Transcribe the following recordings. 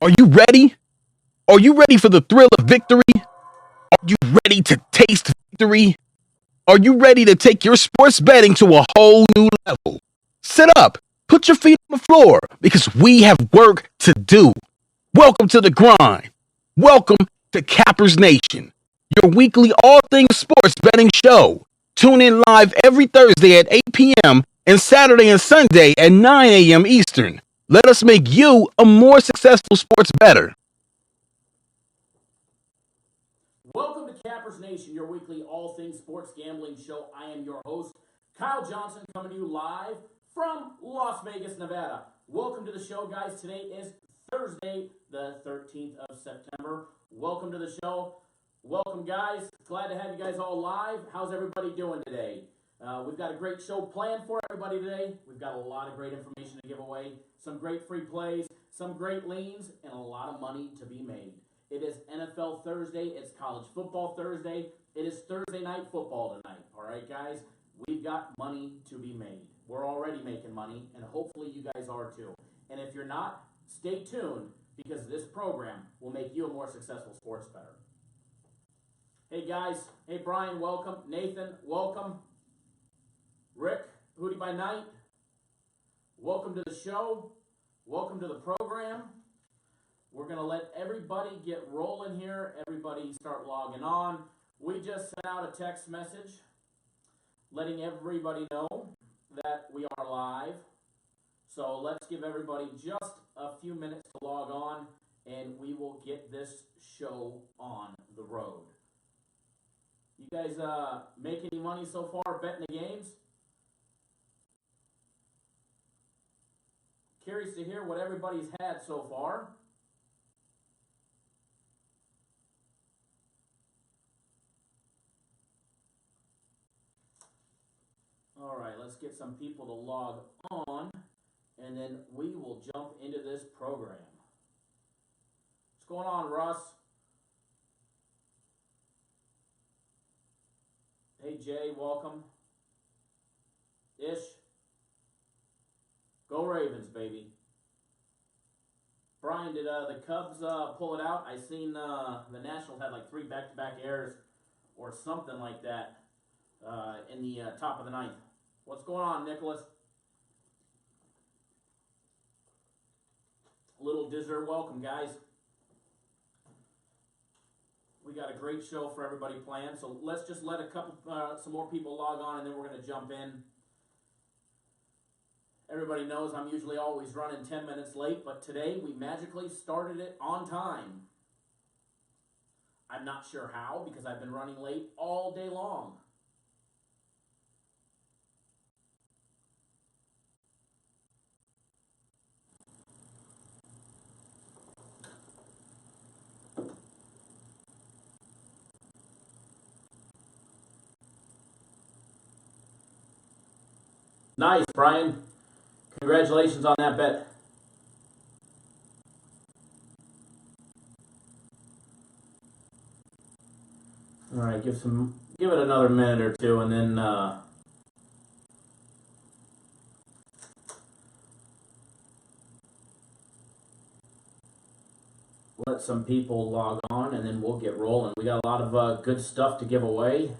Are you ready? Are you ready for the thrill of victory? Are you ready to taste victory? Are you ready to take your sports betting to a whole new level? Sit up, put your feet on the floor, because we have work to do. Welcome to the grind. Welcome to Cappers Nation, your weekly all things sports betting show. Tune in live every Thursday at 8 p.m. and Saturday and Sunday at 9 a.m. Eastern. Let us make you a more successful sports bettor. Welcome to Cappers Nation, your weekly all things sports gambling show. I am your host, Kyle Johnson, coming to you live from Las Vegas, Nevada. Welcome to the show, guys. Today is Thursday, the 13th of September. Welcome to the show. Welcome, guys. Glad to have you guys all live. How's everybody doing today? We've got a great show planned for everybody today. We've got a lot of great information to give away, some great free plays, some great leans, and a lot of money to be made. It is NFL Thursday. It's college football Thursday. It is Thursday night football tonight. All right, guys? We've got money to be made. We're already making money, and hopefully you guys are too. And if you're not, stay tuned, because this program will make you a more successful sports bettor. Hey, guys. Hey, Brian, welcome. Nathan, welcome. Rick, Hootie by Night, welcome to the show. Welcome to the program. We're going to let everybody get rolling here. Everybody start logging on. We just sent out a text message letting everybody know that we are live. So let's give everybody just a few minutes to log on, and we will get this show on the road. You guys make any money so far betting the games? Curious to hear what everybody's had so far. All right, let's get some people to log on, and then we will jump into this program. What's going on, Russ? Hey, Jay, welcome. Ish. Go Ravens, baby. Brian, did the Cubs pull it out? I seen the Nationals had like 3 back-to-back errors or something like that in the top of the ninth. What's going on, Nicholas? Little Dizzer, welcome, guys. We got a great show for everybody planned, so let's just let some more people log on, and then we're going to jump in. Everybody knows I'm usually always running 10 minutes late, but today we magically started it on time. I'm not sure how, because I've been running late all day long. Nice, Brian. Congratulations on that bet. All right, give it another minute or two, and then let some people log on, and then we'll get rolling. We got a lot of good stuff to give away.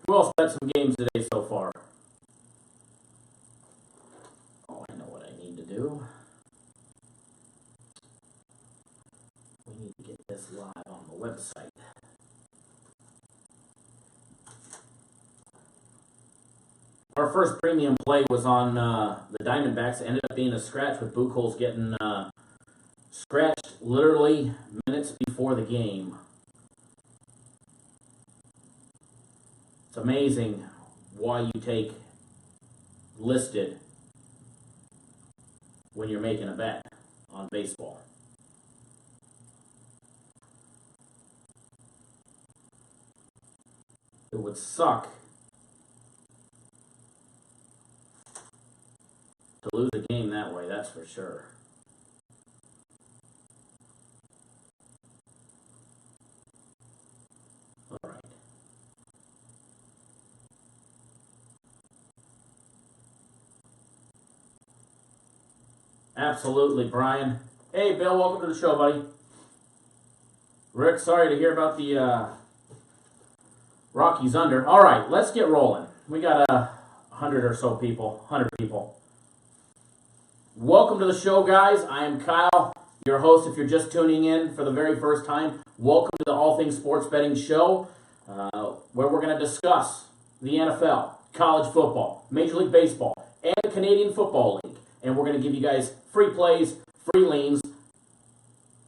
Who else bet some games today so far? Oh, I know what I need to do. We need to get this live on the website. Our first premium play was on the Diamondbacks. It ended up being a scratch, with Buchholz getting scratched literally minutes before the game. It's amazing why you take listed when you're making a bet on baseball. It would suck to lose a game that way, that's for sure. All Absolutely, Brian. Hey, Bill, welcome to the show, buddy. Rick, sorry to hear about the Rockies under. All right, let's get rolling. We got 100 or so people, 100 people. Welcome to the show, guys. I am Kyle, your host. If you're just tuning in for the very first time, welcome to the All Things Sports Betting Show, where we're going to discuss the NFL, college football, Major League Baseball, and the Canadian Football League. And we're going to give you guys free plays, free leans,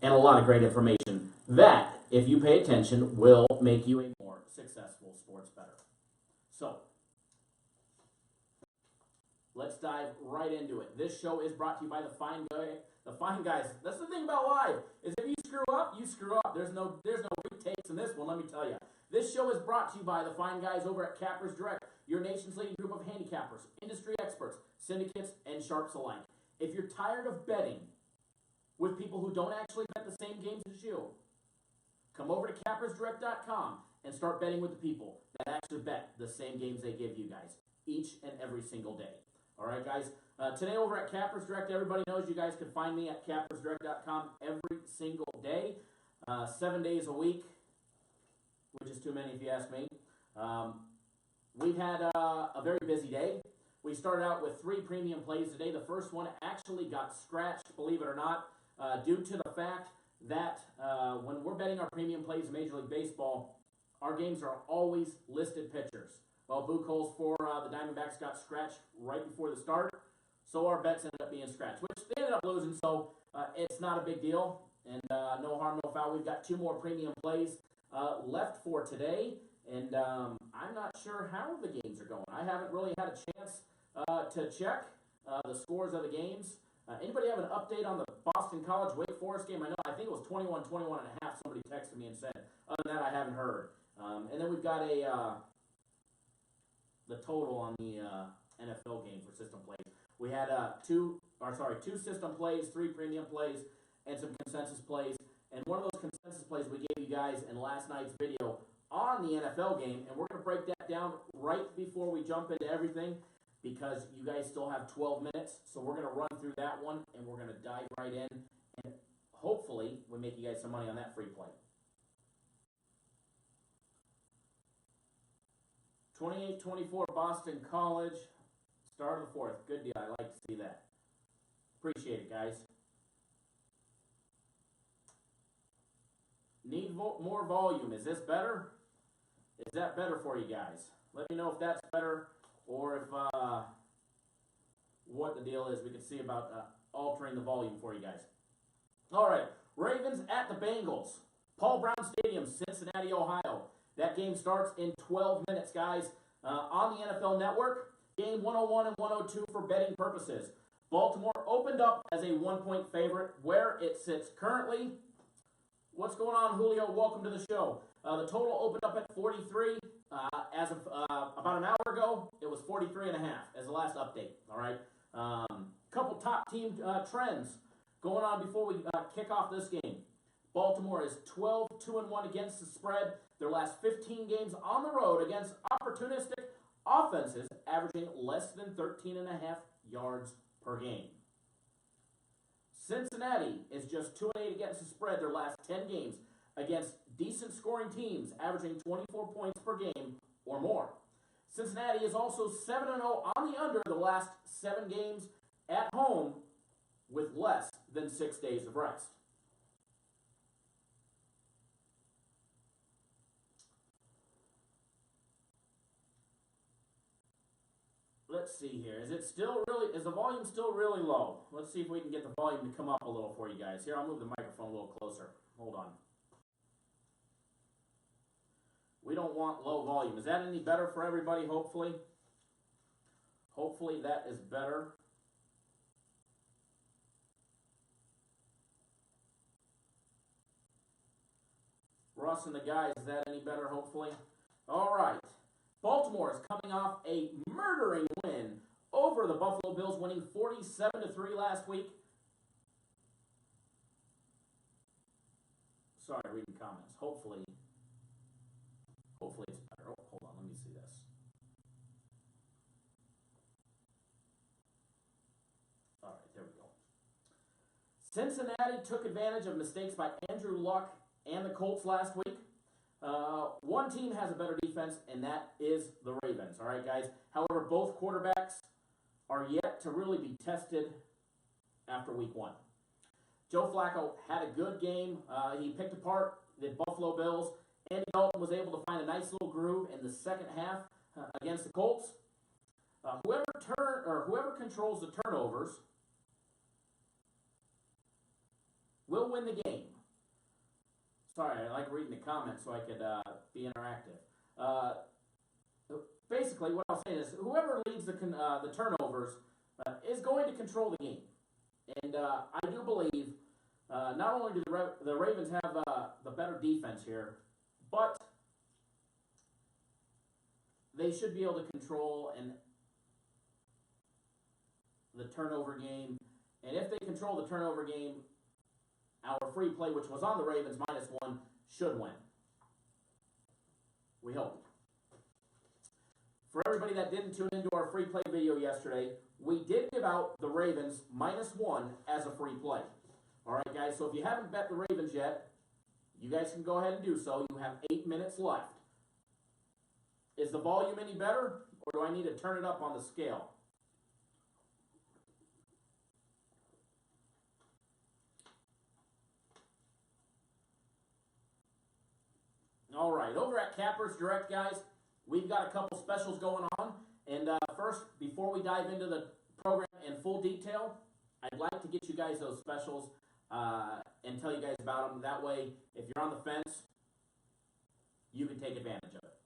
and a lot of great information that, if you pay attention, will make you a more successful sports bettor. So, let's dive right into it. This show is brought to you by the fine guys. That's the thing about live, is if you screw up, you screw up. There's no retakes in this one, let me tell you. This show is brought to you by the fine guys over at Cappers Direct, your nation's leading group of handicappers, industry experts, syndicates, and sharps alike. If you're tired of betting with people who don't actually bet the same games as you, come over to cappersdirect.com and start betting with the people that actually bet the same games they give you guys each and every single day. All right, guys. Today over at Cappers Direct, everybody knows you guys can find me at cappersdirect.com every single day, 7 days a week, which is too many if you ask me. We've had a very busy day. We started out with 3 premium plays today. The first one actually got scratched, believe it or not, due to the fact that when we're betting our premium plays in Major League Baseball, our games are always listed pitchers. Well, Buchholz for the Diamondbacks got scratched right before the start, so our bets ended up being scratched, which they ended up losing, so it's not a big deal, and no harm, no foul. We've got 2 more premium plays left for today, and I'm not sure how the games are going. I haven't really had a chance to check the scores of the games. Anybody have an update on the Boston College Wake Forest game? I think it was 21-21 and a half. Somebody texted me and said. Other than that, I haven't heard. And then we've got the total on the NFL game for system plays. We had 2 system plays, 3 premium plays, and some consensus plays. And one of those consensus plays we gave you guys in last night's video on the NFL game, and we're going to break that down right before we jump into everything, because you guys still have 12 minutes, so we're going to run through that one, and we're going to dive right in, and hopefully we make you guys some money on that free play. 28-24 Boston College, start of the 4th. Good deal. I like to see that. Appreciate it, guys. Need more volume. Is this better? Is that better for you guys? Let me know if that's better, or if what the deal is. We can see about altering the volume for you guys. All right, Ravens at the Bengals. Paul Brown Stadium, Cincinnati, Ohio. That game starts in 12 minutes, guys. On the NFL Network, game 101 and 102 for betting purposes. Baltimore opened up as a 1-point favorite. Where it sits currently, what's going on, Julio? Welcome to the show. The total opened up at 43. As of about an hour ago, it was 43.5 as the last update. All right. Couple top team trends going on before we kick off this game. Baltimore is 12-2-1 against the spread. Their last 15 games on the road against opportunistic offenses, averaging less than 13.5 yards per game. Cincinnati is just 2-8 against the spread their last 10 games against decent scoring teams, averaging 24 points per game or more. Cincinnati is also 7-0 on the under the last 7 games at home with less than 6 days of rest. Let's see here. Is the volume still really low? Let's see if we can get the volume to come up a little for you guys. Here, I'll move the microphone a little closer. Hold on. We don't want low volume. Is that any better for everybody, hopefully? Hopefully that is better. Russ and the guys, is that any better, hopefully? All right. Baltimore is coming off a murdering win over the Buffalo Bills, winning 47-3 last week. Sorry, reading comments. Hopefully it's better. Oh, hold on, let me see this. All right, there we go. Cincinnati took advantage of mistakes by Andrew Luck and the Colts last week. One team has a better defense, and that is the Ravens. All right, guys. However, both quarterbacks are yet to really be tested after week 1. Joe Flacco had a good game. He picked apart the Buffalo Bills. Andy Dalton was able to find a nice little groove in the second half against the Colts. Whoever controls the turnovers will win the game. Sorry, I like reading the comments so I could be interactive. Basically, what I'm saying is whoever leads the turnovers is going to control the game. And I do believe not only do the Ravens have the better defense here, but they should be able to control the turnover game. And if they control the turnover game, our free play, which was on the Ravens -1, should win. We hope. For everybody that didn't tune into our free play video yesterday, we did give out the Ravens -1 as a free play. All right, guys, so if you haven't bet the Ravens yet, you guys can go ahead and do so. You have 8 minutes left. Is the volume any better, or do I need to turn it up on the scale? All right, over at Cappers Direct, guys, we've got a couple specials going on. And first, before we dive into the program in full detail, I'd like to get you guys those specials and tell you guys about them. That way, if you're on the fence, you can take advantage of it.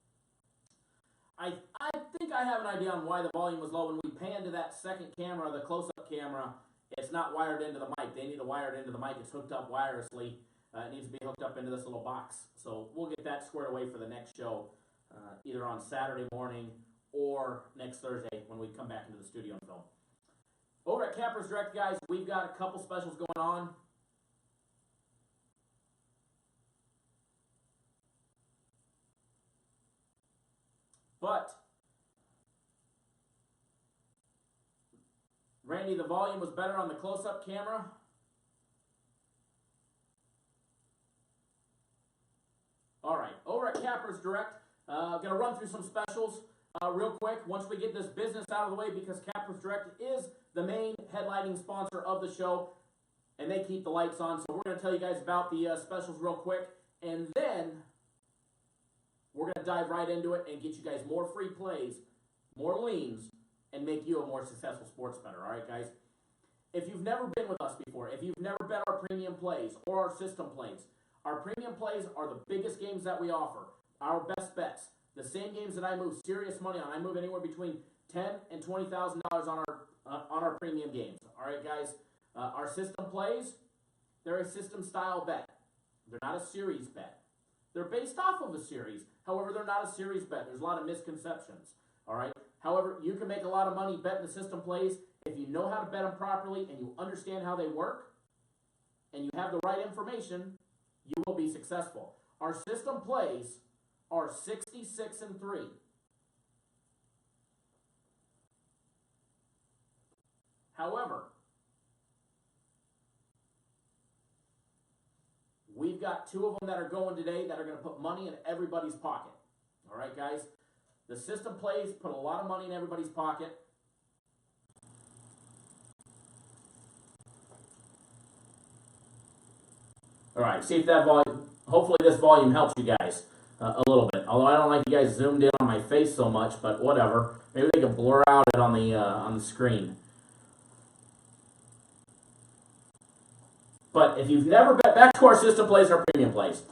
I think I have an idea on why the volume was low. When we pan to that second camera, the close-up camera, it's not wired into the mic. They need to wire it into the mic. It's hooked up wirelessly. It needs to be hooked up into this little box. So we'll get that squared away for the next show, either on Saturday morning or next Thursday when we come back into the studio and film. Over at Cappers Direct, guys, we've got a couple specials going on. But, Randy, the volume was better on the close-up camera. All right, over at Cappers Direct, going to run through some specials real quick once we get this business out of the way, because Cappers Direct is the main headlining sponsor of the show, and they keep the lights on. So we're going to tell you guys about the specials real quick, and then we're going to dive right into it and get you guys more free plays, more leans, and make you a more successful sports bettor. All right, guys? If you've never been with us before, if you've never bet our premium plays or our system plays, our premium plays are the biggest games that we offer, our best bets, the same games that I move serious money on. I move anywhere between $10,000 and $20,000 on our premium games. All right, guys? Our system plays, they're a system-style bet. They're not a series bet. They're based off of a series. However, they're not a series bet. There's a lot of misconceptions. All right? However, you can make a lot of money betting the system plays if you know how to bet them properly and you understand how they work and you have the right information. You will be successful. Our system plays are 66-3. However, we've got 2 of them that are going today that are going to put money in everybody's pocket. All right, guys? The system plays put a lot of money in everybody's pocket. All right, see if that volume, hopefully this volume helps you guys a little bit. Although I don't like you guys zoomed in on my face so much, but whatever. Maybe they can blur out it on the screen. But if you've never bet, back to our system plays, our premium plays.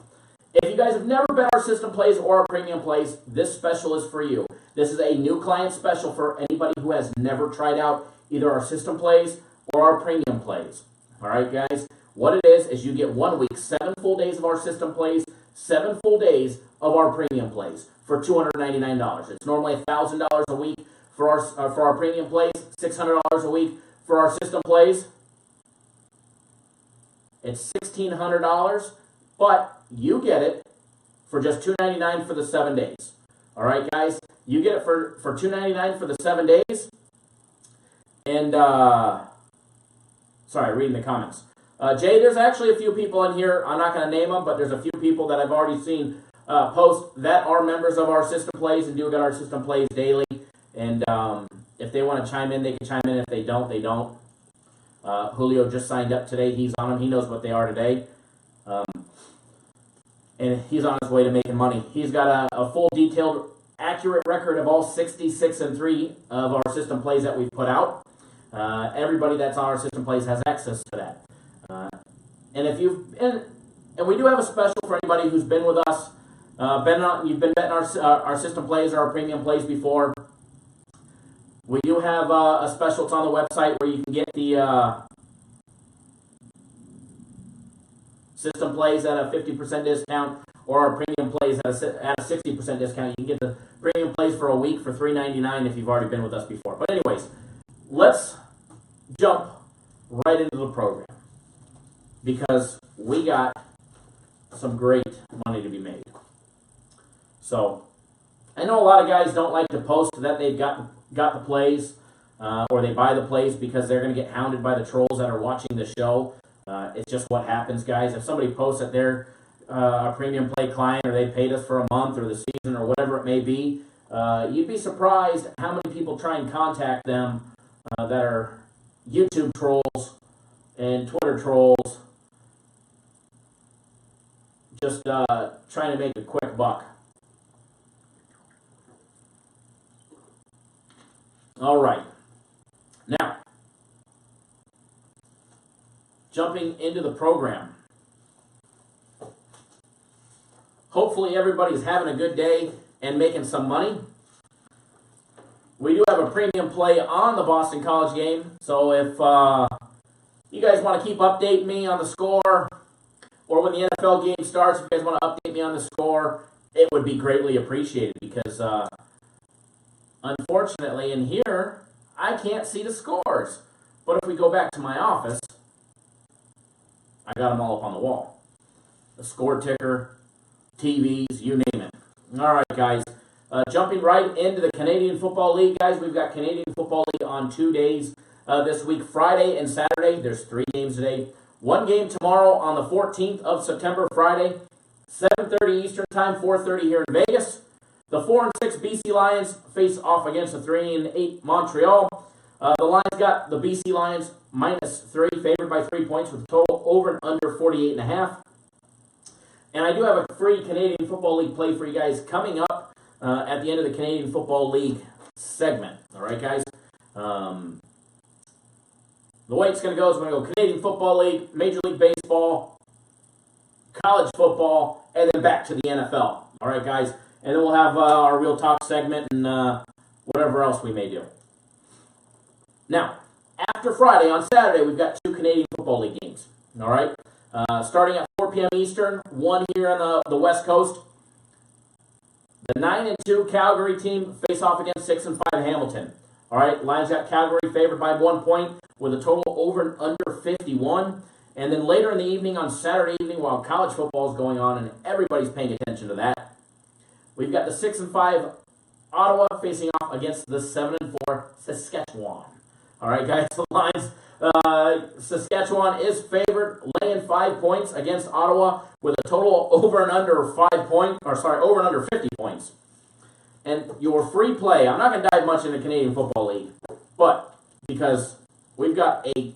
If you guys have never bet our system plays or our premium plays, this special is for you. This is a new client special for anybody who has never tried out either our system plays or our premium plays. All right, guys? What it is you get 1 week, 7 full days of our system plays, 7 full days of our premium plays for $299. It's normally $1,000 a week for our premium plays, $600 a week for our system plays. It's $1,600, but you get it for just $299 for the 7 days. All right, guys? You get it for $299 for the 7 days. And, sorry, reading the comments. Jay, there's actually a few people in here. I'm not going to name them, but there's a few people that I've already seen post that are members of our System Plays and do get our System Plays daily. And if they want to chime in, they can chime in. If they don't, they don't. Julio just signed up today. He's on them. He knows what they are today. And he's on his way to making money. He's got a full, detailed, accurate record of all 66-3 of our System Plays that we've put out. Everybody that's on our System Plays has access to that. And we do have a special for anybody who's been with us. You've been betting our System Plays or our Premium Plays before. We do have a special. It's on the website where you can get the System Plays at a 50% discount, or our Premium Plays at a 60% discount. You can get the Premium Plays for a week for $3.99 if you've already been with us before. But anyways, let's jump right into the program, because we got some great money to be made. So, I know a lot of guys don't like to post that they've got the plays, or they buy the plays because they're going to get hounded by the trolls that are watching the show. It's just what happens, guys. If somebody posts that they're a premium play client, or they paid us for a month or the season or whatever it may be, you'd be surprised how many people try and contact them that are YouTube trolls and Twitter trolls, just trying to make a quick buck. All right. Now, jumping into the program. Hopefully everybody's having a good day and making some money. We do have a premium play on the Boston College game, so if you guys want to keep updating me on the score, or when the NFL game starts, if you guys want to update me on the score, it would be greatly appreciated, because unfortunately in here, I can't see the scores. But if we go back to my office, I got them all up on the wall. The score ticker, TVs, you name it. All right, guys. Jumping right into the Canadian Football League, guys. We've got Canadian Football League on 2 days this week, Friday and Saturday. There's 3 games today. 1 game tomorrow on the 14th of September, Friday, 7:30 Eastern Time, 4:30 here in Vegas. The 4-6 BC Lions face off against the 3-8 Montreal. The Lions got the BC Lions -3, favored by 3 points, with a total over and under 48.5. And I do have a free Canadian Football League play for you guys coming up at the end of the Canadian Football League segment. All right, guys? The way it's going to go is we're going to go Canadian Football League, Major League Baseball, college football, and then back to the NFL. All right, guys? And then we'll have our Real Talk segment and whatever else we may do. Now, after Friday, on Saturday, we've got 2 Canadian Football League games. All right? Starting at 4 p.m. Eastern, 1 here on the West Coast. The 9-2 Calgary team face off against 6-5 Hamilton. All right, Lions got Calgary favored by 1 point with a total over and under 51. And then later in the evening, on Saturday evening, while college football is going on and everybody's paying attention to that, we've got the 6-5 Ottawa facing off against the 7-4 Saskatchewan. All right, guys, the Lions. Saskatchewan is favored, laying 5 points against Ottawa with a total over and under 50 points. And your free play, I'm not going to dive much into Canadian Football League, but because we've got a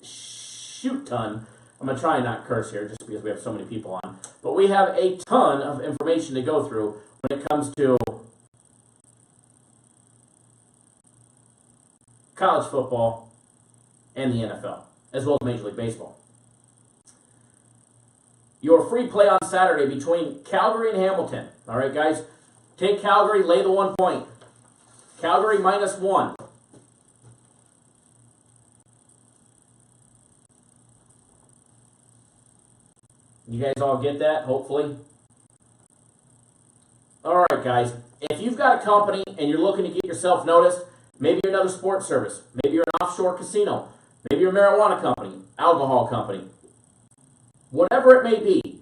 shoot ton, I'm going to try and not curse here just because we have so many people on, but we have a ton of information to go through when it comes to college football and the NFL, as well as Major League Baseball. Your free play on Saturday between Calgary and Hamilton. All right, guys? Take Calgary, lay the 1 point. Calgary -1. You guys all get that, hopefully? All right, guys. If you've got a company and you're looking to get yourself noticed, maybe you're another sports service, maybe you're an offshore casino, maybe you're a marijuana company, alcohol company, whatever it may be,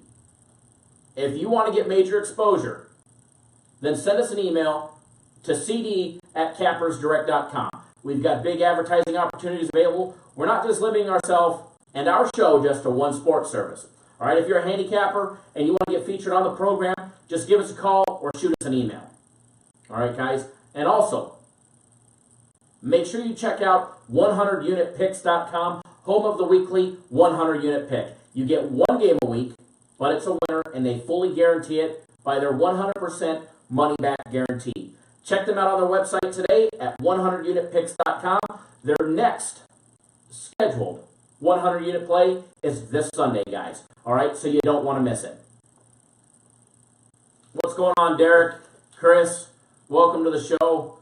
if you want to get major exposure, then send us an email to cd@cappersdirect.com. We've got big advertising opportunities available. We're not just limiting ourselves and our show just to one sports service. All right, if you're a handicapper and you want to get featured on the program, just give us a call or shoot us an email. All right, guys. And also, make sure you check out 100unitpicks.com, home of the weekly 100-unit pick. You get one game a week, but it's a winner, and they fully guarantee it by their 100% money-back guarantee. Check them out on their website today at 100unitpicks.com. Their next scheduled 100-unit play is this Sunday, guys. All right, so you don't want to miss it. What's going on, Derek? Chris, welcome to the show.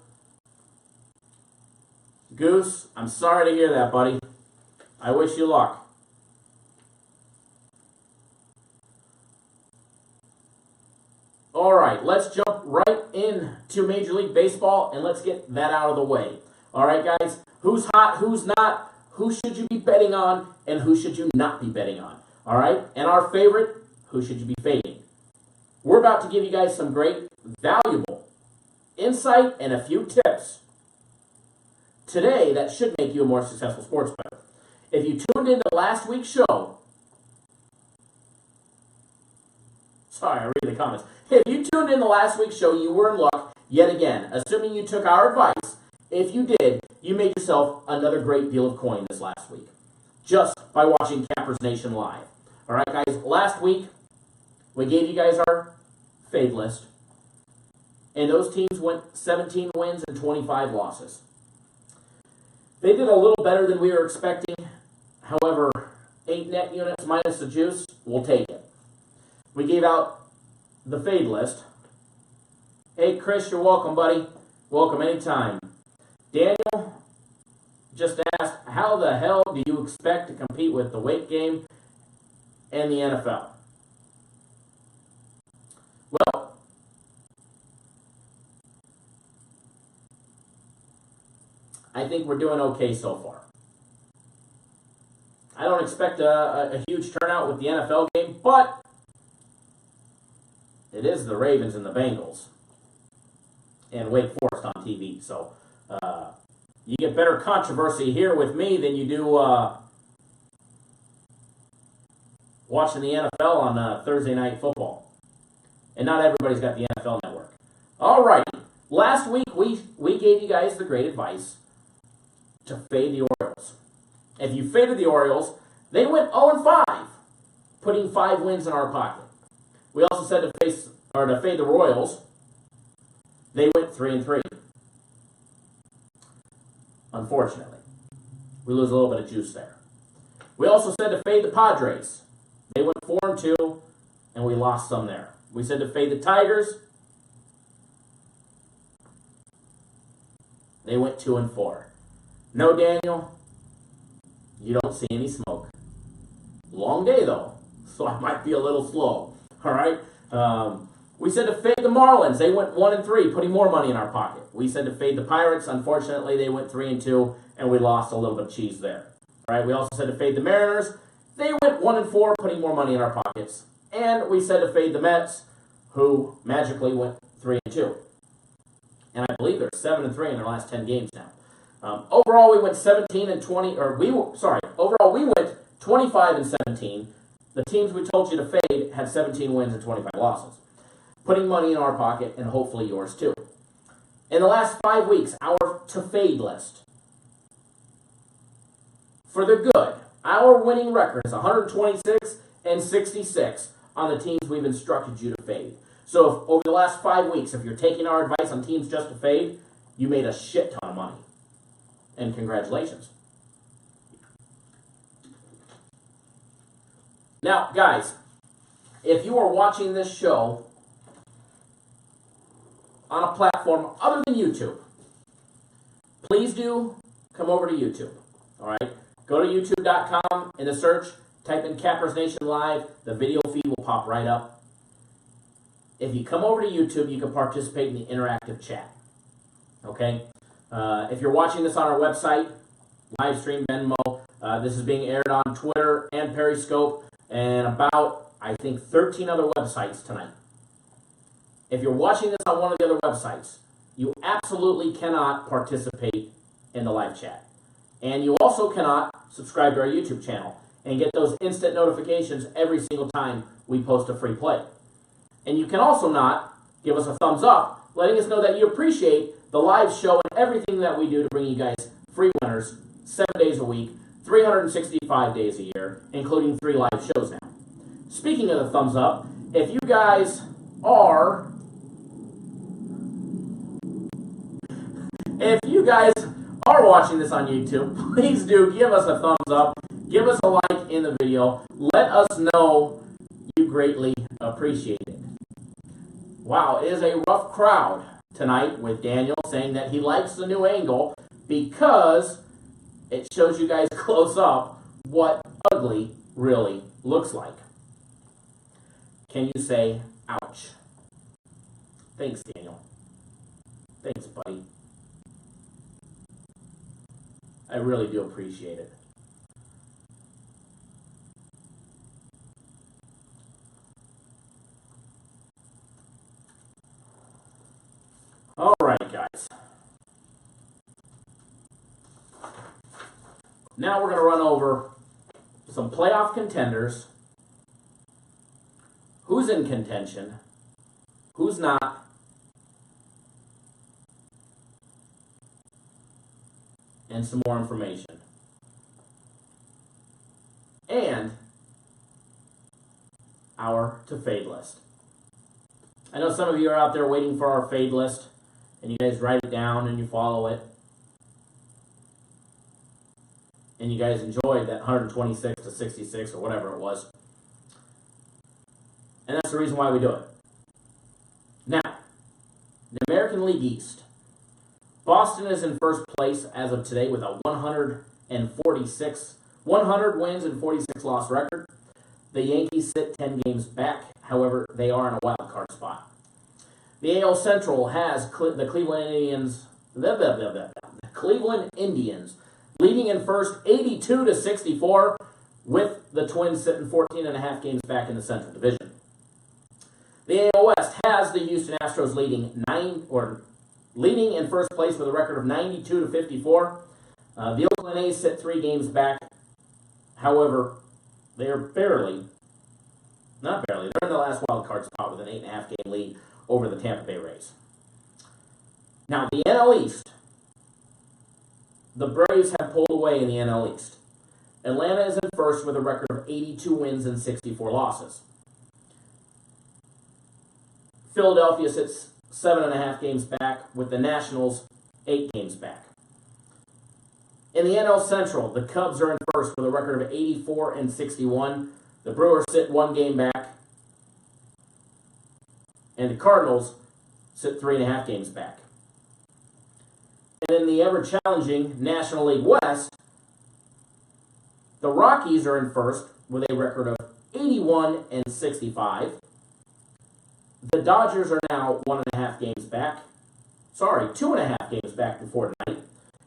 Goose, I'm sorry to hear that, buddy. I wish you luck. All right, let's jump right into Major League Baseball, and let's get that out of the way. All right, guys, who's hot, who's not, who should you be betting on, and who should you not be betting on? All right, and our favorite, who should you be fading? We're about to give you guys some great, valuable insight and a few tips today that should make you a more successful sports bettor. If you tuned into last week's show, sorry, I read the comments. If you tuned into last week's show, you were in luck yet again. Assuming you took our advice, if you did, you made yourself another great deal of coin this last week, just by watching Cappers Nation live. All right, guys, last week, we gave you guys our fade list, and those teams went 17 wins and 25 losses. They did a little better than we were expecting. However, 8 net units minus the juice, we'll take it. We gave out the fade list. Hey, Chris, you're welcome, buddy. Welcome anytime. Daniel just asked, how the hell do you expect to compete with the weight game and the NFL? Well, I think we're doing okay so far. I don't expect a huge turnout with the NFL game, but it is the Ravens and the Bengals and Wake Forest on TV. So you get better controversy here with me than you do watching the NFL on Thursday Night Football. And not everybody's got the NFL Network. All right. Last week, we gave you guys the great advice to fade the Orioles. If you faded the Orioles, they went 0-5, putting 5 wins in our pocket. We also said to fade the Royals. They went 3-3. Unfortunately, we lose a little bit of juice there. We also said to fade the Padres. They went 4-2, and we lost some there. We said to fade the Tigers. They went 2-4. No, Daniel, you don't see any smoke. Long day, though, so I might be a little slow. All right? We said to fade the Marlins. They went 1-3, putting more money in our pocket. We said to fade the Pirates. Unfortunately, they went 3-2, and we lost a little bit of cheese there. All right? We also said to fade the Mariners. They went 1-4, putting more money in our pockets. And we said to fade the Mets, who magically went 3-2. And I believe they're 7-3 in their last 10 games now. Overall, we went 17-20, overall we went 25-17. The teams we told you to fade had 17 wins and 25 losses, putting money in our pocket and hopefully yours too. In the last 5 weeks, our to fade list for the good, our winning record is 126-66 on the teams we've instructed you to fade. So if, over the last 5 weeks, if you're taking our advice on teams just to fade, you made a shit ton of money. And congratulations. Now, guys, if you are watching this show on a platform other than YouTube, please do come over to YouTube. All right? Go to youtube.com in the search, type in Cappers Nation Live. The video feed will pop right up. If you come over to YouTube, you can participate in the interactive chat. Okay? If you're watching this on our website, live stream Venmo, this is being aired on Twitter and Periscope and about, I think, 13 other websites tonight. If you're watching this on one of the other websites, you absolutely cannot participate in the live chat. And you also cannot subscribe to our YouTube channel. and get those instant notifications every single time we post a free play. And you can also not give us a thumbs up, letting us know that you appreciate the live show and everything that we do to bring you guys free winners 7 days a week, 365 days a year, including 3 live shows now. Speaking of the thumbs up, if you guys are watching this on YouTube, please do give us a thumbs up, give us a like in the video, let us know you greatly appreciate it. Wow, it is a rough crowd tonight with Daniel saying that he likes the new angle because it shows you guys close up what ugly really looks like. Can you say, ouch? Thanks, Daniel. Thanks, buddy. I really do appreciate it. All right, guys. Now we're going to run over some playoff contenders. Who's in contention? Who's not? And some more information. And our to fade list. I know some of you are out there waiting for our fade list, and you guys write it down and you follow it. And you guys enjoyed that 126 to 66 or whatever it was. And that's the reason why we do it. Now, the American League East. Boston is in first place as of today with a 100 wins and 46 loss record. The Yankees sit 10 games back. However, they are in a wild card spot. The AL Central has the Cleveland Indians leading in first 82 to 64, with the Twins sitting 14.5 games back in the Central Division. The AL West has the Houston Astros leading in first place with a record of 92 to 54. The Oakland A's sit 3 games back. However, they are they're in the last wild card spot with an 8.5 game lead over the Tampa Bay Rays. Now, the NL East. The Braves have pulled away in the NL East. Atlanta is in first with a record of 82 wins and 64 losses. Philadelphia sits 7.5 games back, with the Nationals 8 games back. In the NL Central, the Cubs are in first with a record of 84 and 61. The Brewers sit 1 game back. And the Cardinals sit 3.5 games back. And in the ever-challenging National League West, the Rockies are in first with a record of 81 and 65. The Dodgers are now 1.5 games back. 2.5 games back before tonight.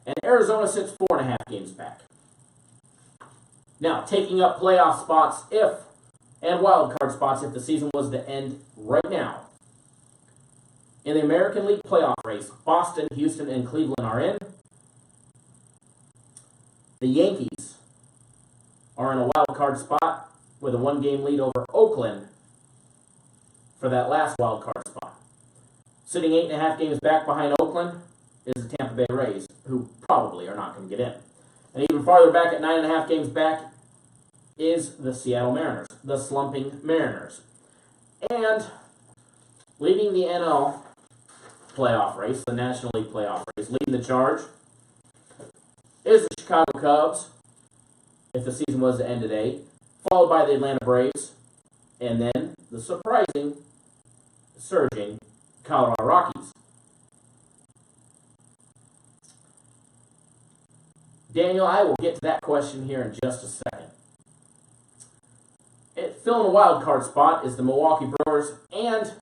And Arizona sits 4.5 games back. Now, taking up playoff spots and wild card spots if the season was to end right now. In the American League playoff race, Boston, Houston, and Cleveland are in. The Yankees are in a wild card spot with a 1-game lead over Oakland for that last wild card spot. Sitting 8.5 games back behind Oakland is the Tampa Bay Rays, who probably are not going to get in. And even farther back at 9.5 games back is the Seattle Mariners, the slumping Mariners. And leading the NL playoff race, the National League playoff race, leading the charge is the Chicago Cubs, if the season was to end today, followed by the Atlanta Braves, and then the surging Colorado Rockies. Daniel, I will get to that question here in just a second. Filling a wild card spot is the Milwaukee Brewers and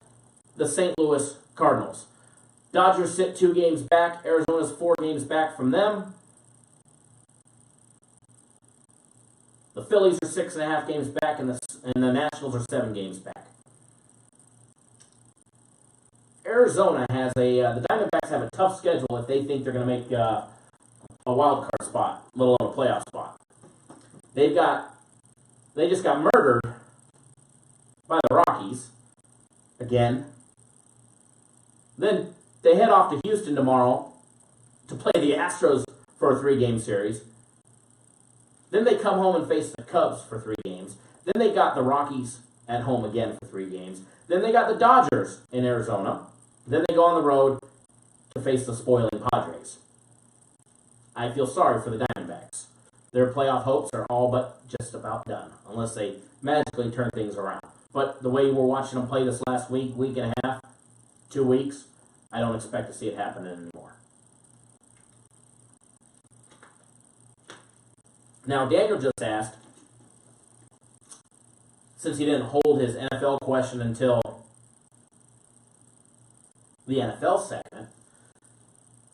the St. Louis Cardinals. Dodgers sit 2 games back. Arizona's 4 games back from them. The Phillies are 6.5 games back, and the Nationals are 7 games back. Arizona has the Diamondbacks have a tough schedule if they think they're going to make a wild card spot, let alone a playoff spot. They've got They just got murdered by the Rockies again. Then they head off to Houston tomorrow to play the Astros for a 3-game series. Then they come home and face the Cubs for 3 games. Then they got the Rockies at home again for 3 games. Then they got the Dodgers in Arizona. Then they go on the road to face the spoiling Padres. I feel sorry for the Diamondbacks. Their playoff hopes are all but just about done, unless they magically turn things around. But the way we're watching them play this last week and a half, 2 weeks, I don't expect to see it happen anymore. Now, Daniel just asked, since he didn't hold his NFL question until the NFL segment,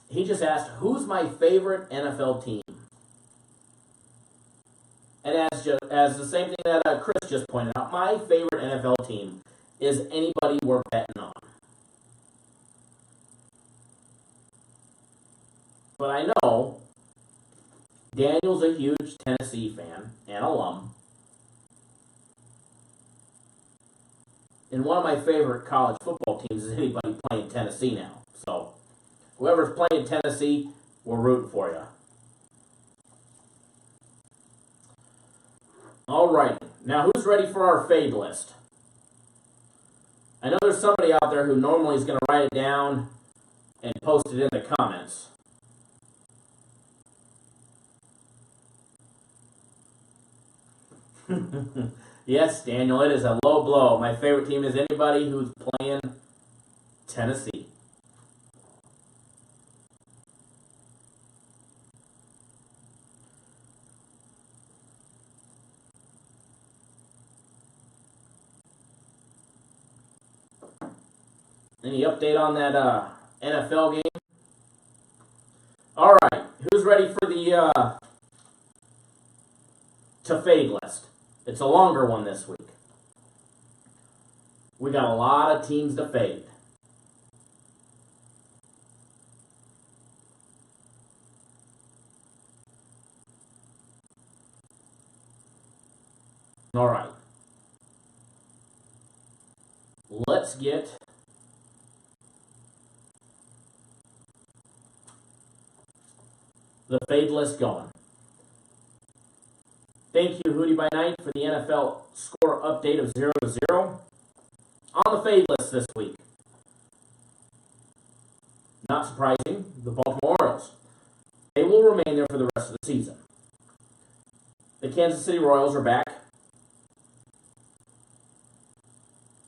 he just asked, who's my favorite NFL team? And as the same thing that Chris just pointed out, my favorite NFL team is anybody we're betting on. But I know Daniel's a huge Tennessee fan and alum. And one of my favorite college football teams is anybody playing Tennessee now. So, whoever's playing Tennessee, we're rooting for you. All right. Now, who's ready for our fade list? I know there's somebody out there who normally is going to write it down and post it in the comments. Yes, Daniel, it is a low blow. My favorite team is anybody who's playing Tennessee. Any update on that NFL game? All right, who's ready for the to fade list? It's a longer one this week. We got a lot of teams to fade. All right. Let's get the fade list going. Thank you, Hootie by Night, for the NFL score update of 0-0. On the fade list this week, not surprising, the Baltimore Orioles. They will remain there for the rest of the season. The Kansas City Royals are back.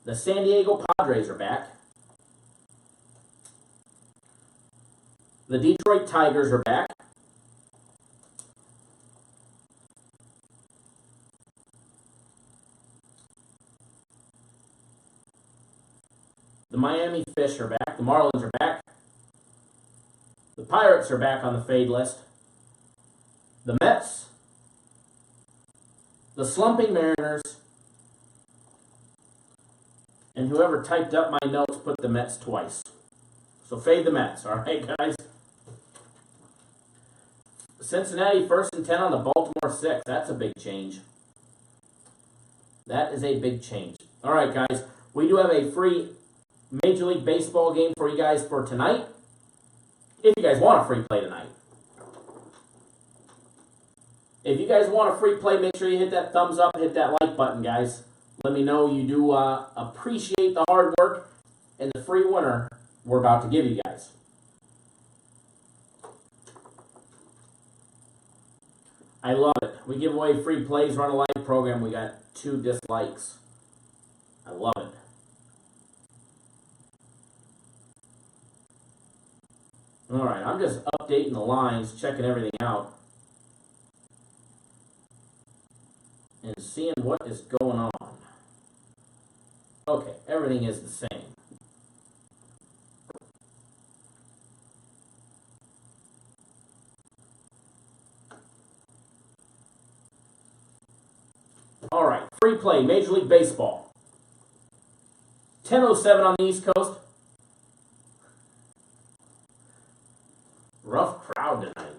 The San Diego Padres are back. The Detroit Tigers are back. The Miami Fish are back. The Marlins are back. The Pirates are back on the fade list. The Mets. The slumping Mariners. And whoever typed up my notes put the Mets twice. So fade the Mets, all right, guys? Cincinnati 1st and 10 on the Baltimore 6. That's a big change. That is a big change. All right, guys. We do have a free Major League Baseball game for you guys for tonight. If you guys want a free play tonight. If you guys want a free play, make sure you hit that thumbs up and hit that like button, guys. Let me know you do appreciate the hard work and the free winner we're about to give you guys. I love it. We give away free plays, run a live program. We got 2 dislikes. I love it. All right, I'm just updating the lines, checking everything out, and seeing what is going on. Okay, everything is the same. All right, free play, Major League Baseball. 10:07 on the East Coast. Rough crowd tonight.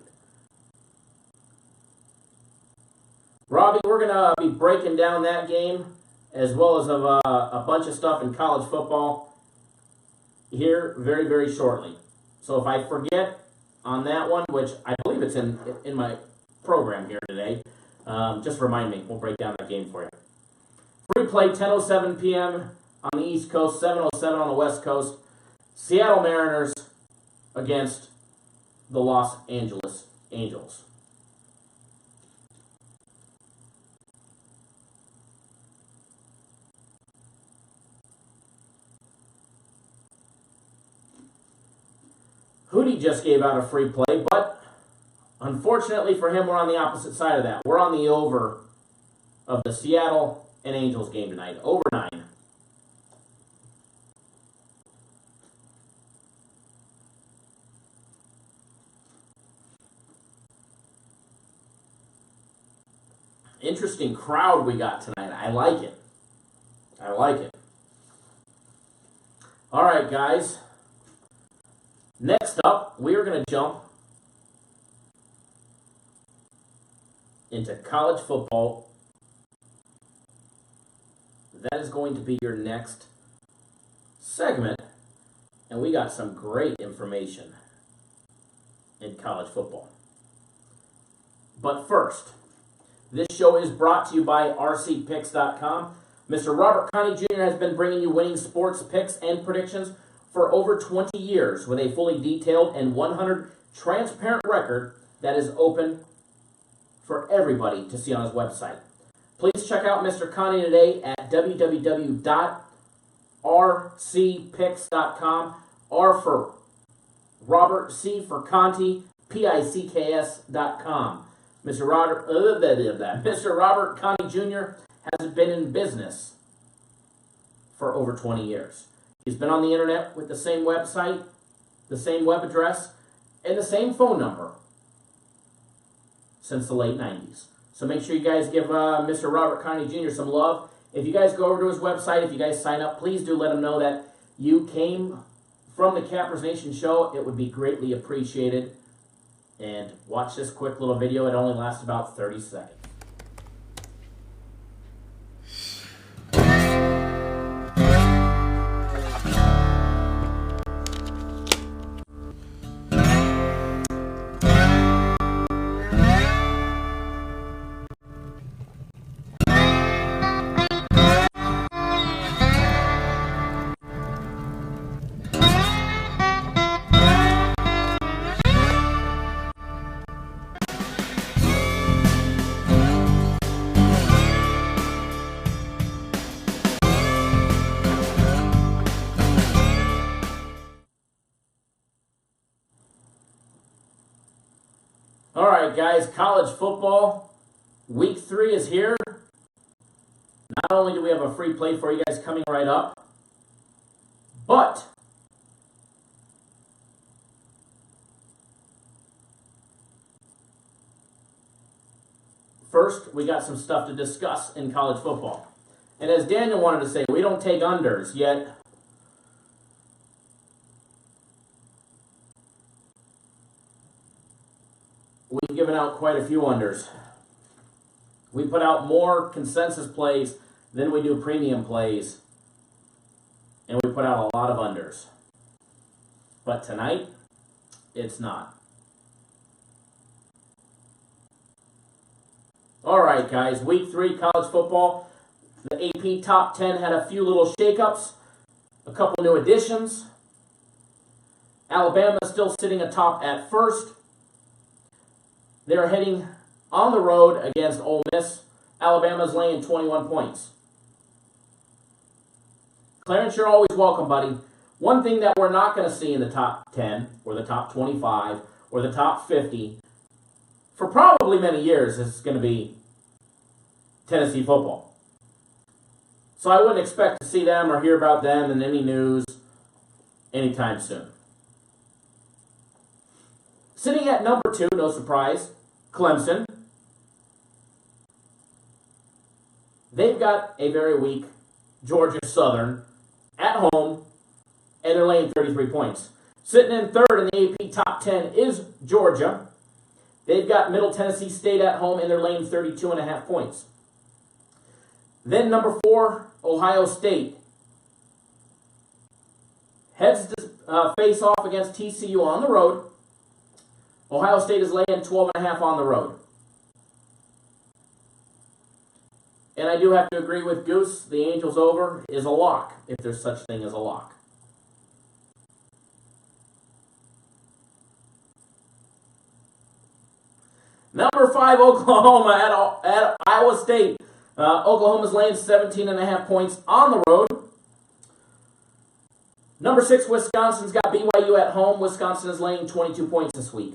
Robbie, we're going to be breaking down that game as well as a bunch of stuff in college football here very, very shortly. So if I forget on that one, which I believe it's in my program here today, just remind me. We'll break down that game for you. Free play, 10:07 p.m. on the East Coast, 7:07 on the West Coast. Seattle Mariners against the Los Angeles Angels. Hootie just gave out a free play, but unfortunately for him, we're on the opposite side of that. We're on the over of the Seattle and Angels game tonight. Over 9. Interesting crowd we got tonight. I like it. I like it. All right, guys. Next up, we are going to jump into college football. That is going to be your next segment, and we got some great information in college football. But first, this show is brought to you by rcpicks.com. Mr. Robert Connie Jr. has been bringing you winning sports picks and predictions for over 20 years with a fully detailed and 100 transparent record that is open for everybody to see on his website. Please check out Mr. Connie today at www.rcpicks.com. R for Robert, C for Conti, PICKS.com. Mr. Robert Connie Jr. has been in business for over 20 years. He's been on the internet with the same website, the same web address, and the same phone number since the late 90s. So make sure you guys give Mr. Robert Connie Jr. some love. If you guys go over to his website, if you guys sign up, please do let him know that you came from the Cappers Nation show. It would be greatly appreciated. And watch this quick little video. It only lasts about 30 seconds. All right, guys, college football, week 3 is here. Not only do we have a free play for you guys coming right up, but first, we got some stuff to discuss in college football. And as Daniel wanted to say, we don't take unders, yet we've given out quite a few unders. We put out more consensus plays than we do premium plays. And we put out a lot of unders. But tonight, it's not. All right, guys, week 3 college football. The AP top 10 had a few little shakeups, a couple new additions. Alabama is still sitting atop at first. They're heading on the road against Ole Miss. Alabama's laying 21 points. Clarence, you're always welcome, buddy. One thing that we're not going to see in the top 10 or the top 25 or the top 50 for probably many years is going to be Tennessee football. So I wouldn't expect to see them or hear about them in any news anytime soon. Sitting at number 2, no surprise, Clemson. They've got a very weak Georgia Southern at home, and they're laying 33 points. Sitting in 3rd in the AP top 10 is Georgia. They've got Middle Tennessee State at home, and they're laying 32.5 points. Then number 4, Ohio State heads to face off against TCU on the road. Ohio State is laying 12.5 on the road. And I do have to agree with Goose. The Angels over is a lock, if there's such thing as a lock. Number 5, Oklahoma at Iowa State. Oklahoma's laying 17.5 points on the road. Number 6, Wisconsin's got BYU at home. Wisconsin is laying 22 points this week.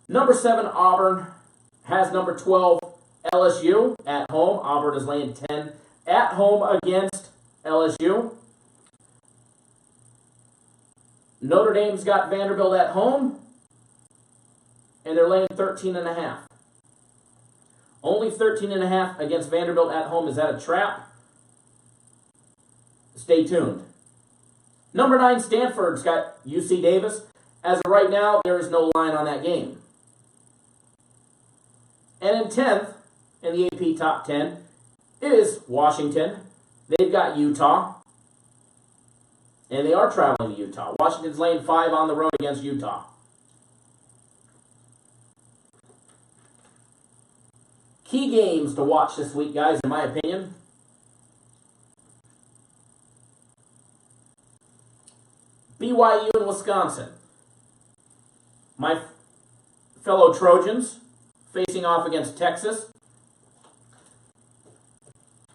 Number 7, Auburn has number 12, LSU at home. Auburn is laying 10 at home against LSU. Notre Dame's got Vanderbilt at home, and they're laying 13.5. Only 13.5 against Vanderbilt at home. Is that a trap? Stay tuned. Number 9, Stanford's got UC Davis. As of right now, there is no line on that game. And in 10th, in the AP Top 10, is Washington. They've got Utah. And they are traveling to Utah. Washington's laying 5 on the road against Utah. Key games to watch this week, guys, in my opinion. BYU and Wisconsin. My fellow Trojans facing off against Texas.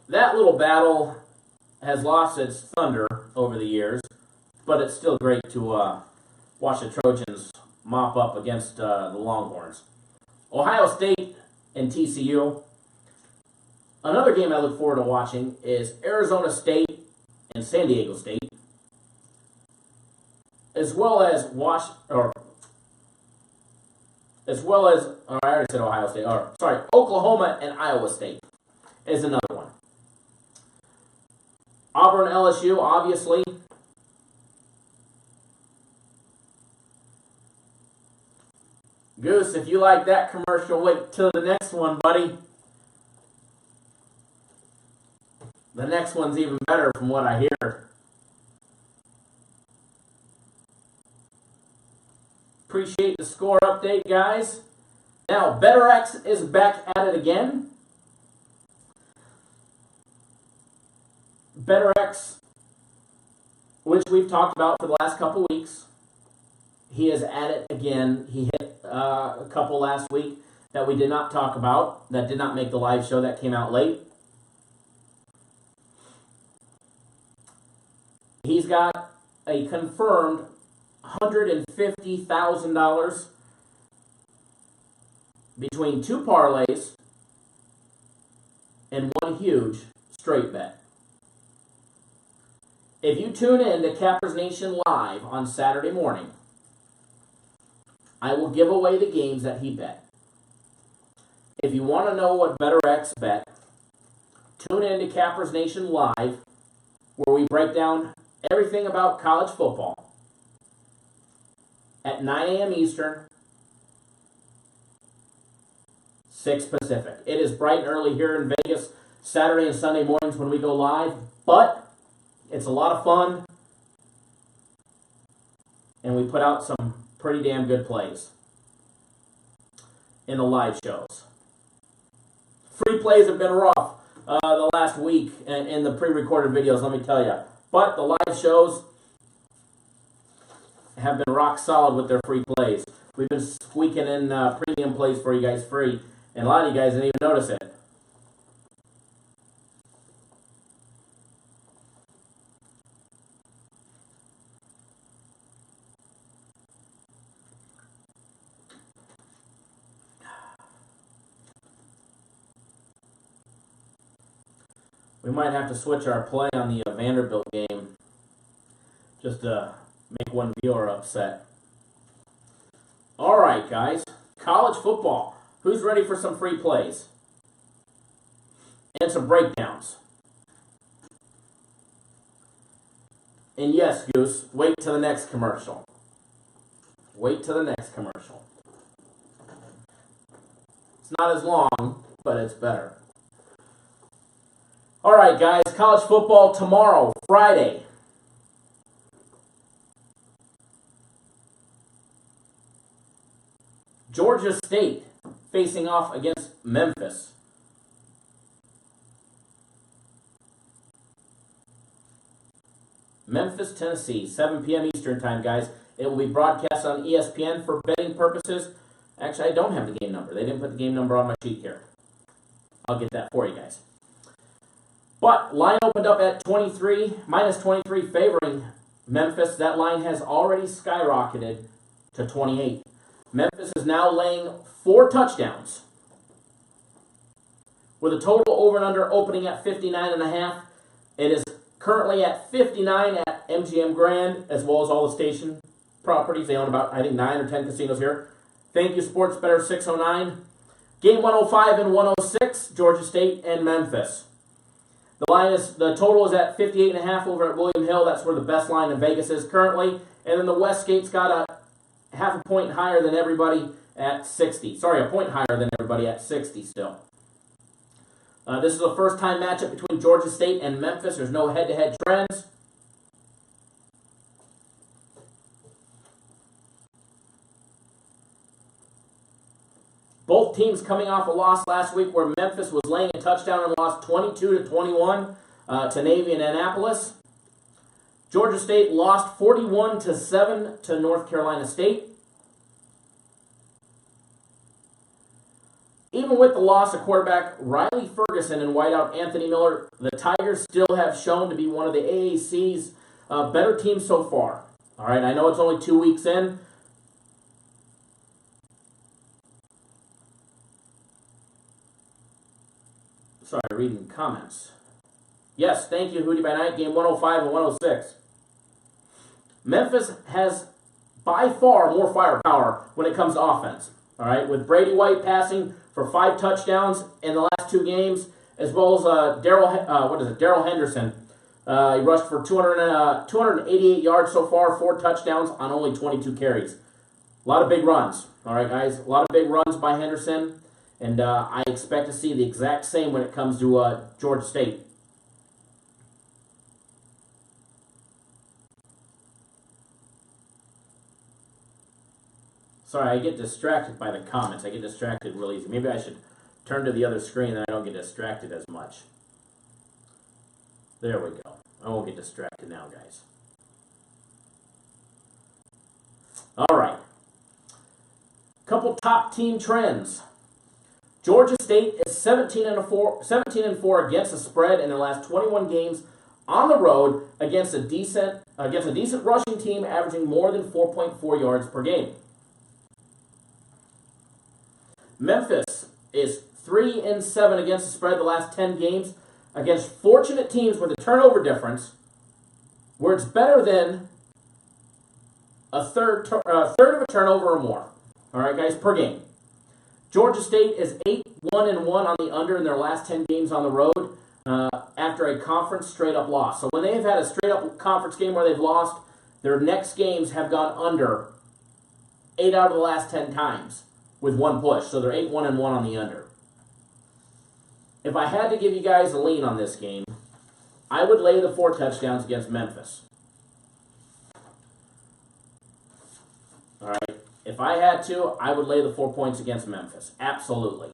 That little battle has lost its thunder over the years, but it's still great to watch the Trojans mop up against the Longhorns. Ohio State and TCU. Another game I look forward to watching is Arizona State and San Diego State, as well as I already said Ohio State. Oklahoma and Iowa State is another one. Auburn, LSU, obviously. Goose, if you like that commercial, wait till the next one, buddy. The next one's even better from what I hear. Appreciate the score update, guys. Now, BetterX is back at it again. BetterX, which we've talked about for the last couple weeks, he is at it again. He hit a couple last week that we did not talk about, that did not make the live show, that came out late. He's got a confirmed $150,000 between 2 parlays and 1 huge straight bet. If you tune in to Cappers Nation Live on Saturday morning, I will give away the games that he bet. If you want to know what BetterX bet, tune in to Cappers Nation Live, where we break down everything about college football at 9 a.m. Eastern, 6 Pacific. It is bright and early here in Vegas, Saturday and Sunday mornings when we go live, but it's a lot of fun, and we put out some pretty damn good plays in the live shows. Free plays have been rough the last week in the pre-recorded videos, let me tell you. But the live shows have been rock solid with their free plays. We've been squeaking in premium plays for you guys free, and a lot of you guys didn't even notice it. We might have to switch our play on the Vanderbilt game just to make one viewer upset. All right, guys. College football. Who's ready for some free plays? And some breakdowns. And yes, Goose, wait till the next commercial. Wait till the next commercial. It's not as long, but it's better. All right, guys, college football tomorrow, Friday. Georgia State facing off against Memphis. Memphis, Tennessee, 7 p.m. Eastern time, guys. It will be broadcast on ESPN for betting purposes. Actually, I don't have the game number. They didn't put the game number on my sheet here. I'll get that for you guys. But line opened up at minus 23 favoring Memphis. That line has already skyrocketed to 28. Memphis is now laying 4 touchdowns with a total over and under opening at 59.5. It is currently at 59 at MGM Grand, as well as all the station properties. They own about, I think, 9 or 10 casinos here. Thank you, Sports Better 609. Game 105 and 106, Georgia State and Memphis. The total is at 58.5 over at William Hill. That's where the best line in Vegas is currently. And then the Westgate's got a half a point higher than everybody at 60. Sorry, a point higher than everybody at 60 still. This is a first-time matchup between Georgia State and Memphis. There's no head-to-head trends. Both teams coming off a loss last week where Memphis was laying a touchdown and lost 22-21 to Navy and Annapolis. Georgia State lost 41-7 to North Carolina State. Even with the loss of quarterback Riley Ferguson and wideout Anthony Miller, the Tigers still have shown to be one of the AAC's better teams so far. All right, I know it's only 2 weeks in. Sorry, reading comments. Yes, thank you, Hootie by Night. Game 105 and 106. Memphis has by far more firepower when it comes to offense. All right, with Brady White passing for 5 touchdowns in the last 2 games, as well as Darrell Henderson. He rushed for 288 yards so far, 4 touchdowns on only 22 carries. A lot of big runs. All right, guys, a lot of big runs by Henderson, and I expect to see the exact same when it comes to Georgia State. Sorry, I get distracted by the comments. I get distracted real easy. Maybe I should turn to the other screen and I don't get distracted as much. There we go. I won't get distracted now, guys. All right. Couple top team trends. Georgia State is 17-4 against the spread in their last 21 games on the road against a decent rushing team averaging more than 4.4 yards per game. Memphis is 3-7 against the spread the last 10 games against fortunate teams with a turnover difference where it's better than a third of a turnover or more. All right, guys, per game. Georgia State is 8-1-1 on the under in their last 10 games on the road after a conference straight-up loss. So when they've had a straight-up conference game where they've lost, their next games have gone under 8 out of the last 10 times with 1 push. So they're 8-1-1 on the under. If I had to give you guys a lean on this game, I would lay the 4 touchdowns against Memphis. All right. If I had to, I would lay the 4 points against Memphis. Absolutely.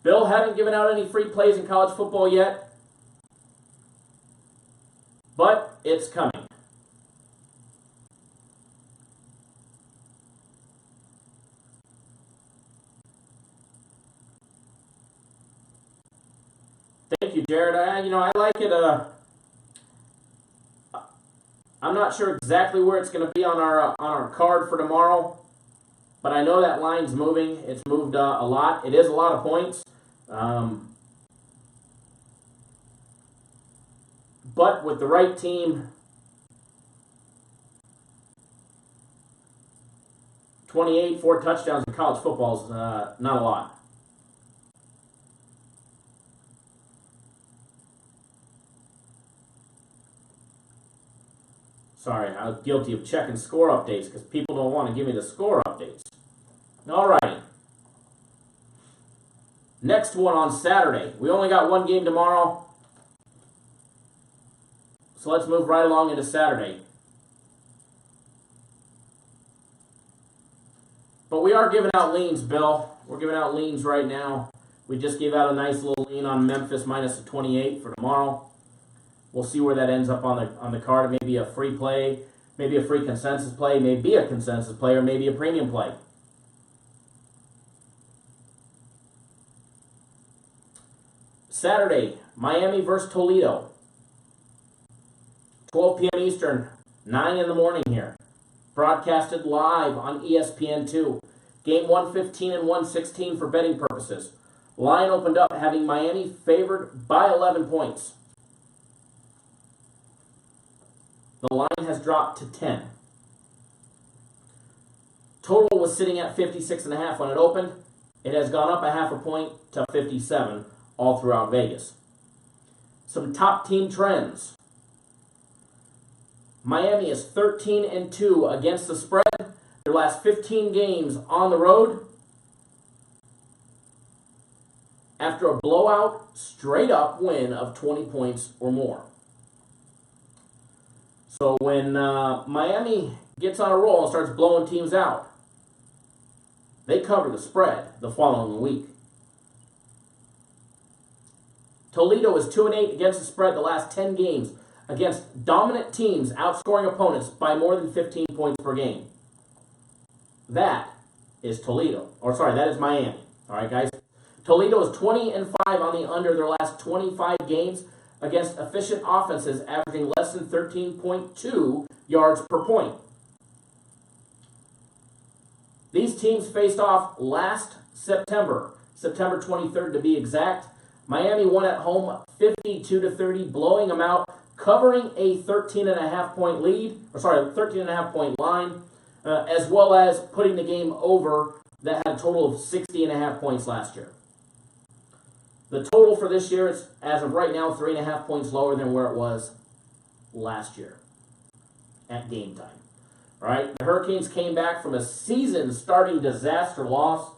Bill haven't given out any free plays in college football yet, but it's coming. Thank you, Jared. I like it. I'm not sure exactly where it's going to be on our card for tomorrow, but I know that line's moving. It's moved a lot. It is a lot of points. But with the right team, 28, 4 touchdowns in college football is not a lot. Sorry, I was guilty of checking score updates because people don't want to give me the score updates. All right. Next one on Saturday. We only got one game tomorrow. So let's move right along into Saturday. But we are giving out leans, Bill. We're giving out leans right now. We just gave out a nice little lean on Memphis minus a 28 for tomorrow. We'll see where that ends up on the card. Maybe a free play, maybe a free consensus play, maybe a consensus play, or maybe a premium play. Saturday, Miami versus Toledo. 12 p.m. Eastern, 9 in the morning here. Broadcasted live on ESPN2. Game 115 and 116 for betting purposes. Line opened up having Miami favored by 11 points. The line has dropped to 10. Total was sitting at 56.5 when it opened. It has gone up a half a point to 57 all throughout Vegas. Some top team trends. Miami is 13-2 against the spread. Their last 15 games on the road. After a blowout, straight-up win of 20 points or more. So when Miami gets on a roll and starts blowing teams out, they cover the spread the following week. Toledo is 2-8 against the spread the last 10 games against dominant teams outscoring opponents by more than 15 points per game. That is Toledo. That is Miami. All right, guys. Toledo is 20-5 on the under their last 25 games against efficient offenses averaging less than 13.2 yards per point. These teams faced off last September 23rd to be exact. Miami won at home 52-30, blowing them out, covering a 13.5 point lead, 13.5 point line, as well as putting the game over that had a total of 60.5 points last year. The total for this year is, as of right now, 3.5 points lower than where it was last year at game time. All right, the Hurricanes came back from a season-starting disaster loss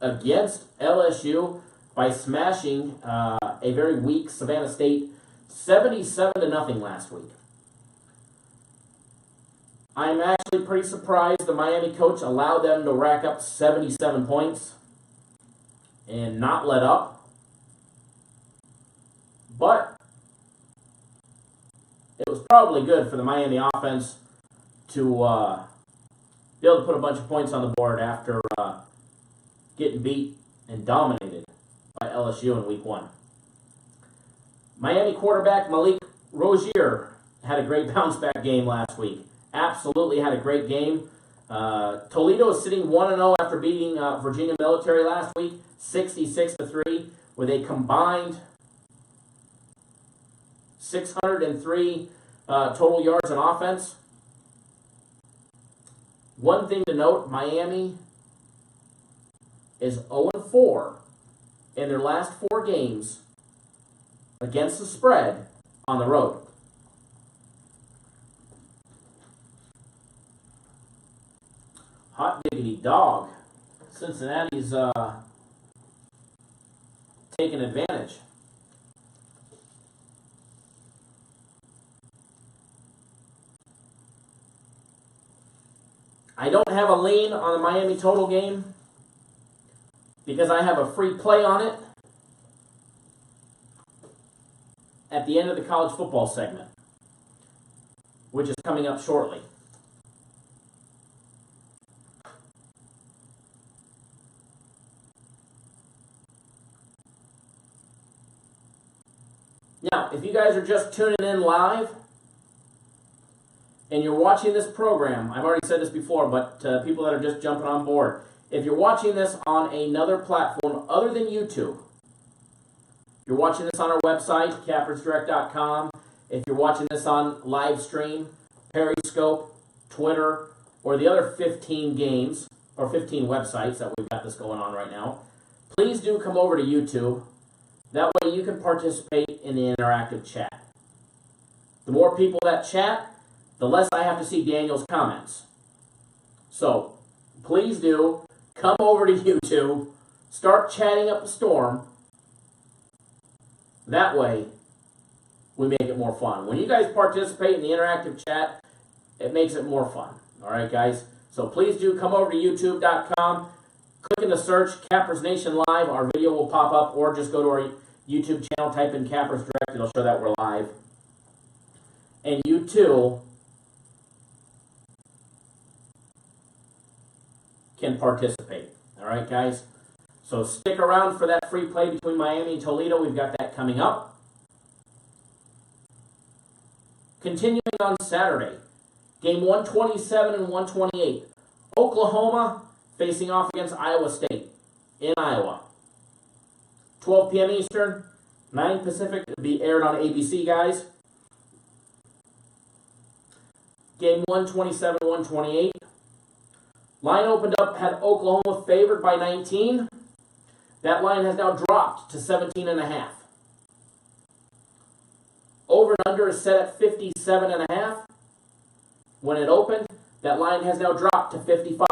against LSU by smashing a very weak Savannah State 77-0 last week. I'm actually pretty surprised the Miami coach allowed them to rack up 77 points and not let up. But it was probably good for the Miami offense to be able to put a bunch of points on the board after getting beat and dominated by LSU in week 1. Miami quarterback Malik Rozier had a great bounce-back game last week. Absolutely had a great game. Toledo is sitting 1-0 after beating Virginia Military last week, 66-3, with a combined 603 total yards in offense. One thing to note, Miami is 0-4 in their last 4 games against the spread on the road. Hot diggity dog. Cincinnati's taking advantage. I don't have a lean on the Miami total game because I have a free play on it at the end of the college football segment, which is coming up shortly. Now, if you guys are just tuning in live and you're watching this program, I've already said this before, but people that are just jumping on board, if you're watching this on another platform other than YouTube, you're watching this on our website, cappersdirect.com, if you're watching this on live stream, Periscope, Twitter, or the other 15 games, or 15 websites that we've got this going on right now, please do come over to YouTube. That way you can participate in the interactive chat. The more people that chat, the less I have to see Daniel's comments. So, please do come over to YouTube, start chatting up a storm. That way, we make it more fun. When you guys participate in the interactive chat, it makes it more fun. All right, guys? So please do come over to youtube.com, click in the search, Cappers Nation Live. Our video will pop up, or just go to our YouTube channel, type in Cappers Direct. It'll show that we're live. And you too can participate. All right, guys? So stick around for that free play between Miami and Toledo. We've got that coming up. Continuing on Saturday, game 127 and 128. Oklahoma facing off against Iowa State in Iowa. 12 p.m. Eastern, 9 Pacific. It'll be aired on ABC, guys. Game 127-128. Line opened up, had Oklahoma favored by 19. That line has now dropped to 17.5. Over and under is set at 57.5. When it opened, that line has now dropped to 55.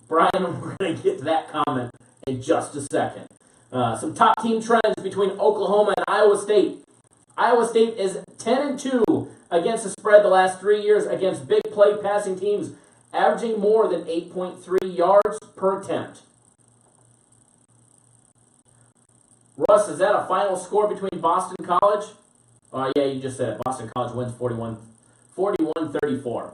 Brian, we're going to get to that comment in just a second. Some top team trends between Oklahoma and Iowa State. Iowa State is 10-2 against the spread the last 3 years against big play passing teams, averaging more than 8.3 yards per attempt. Russ, is that a final score between Boston College? Yeah, you just said it. Boston College wins 41-34.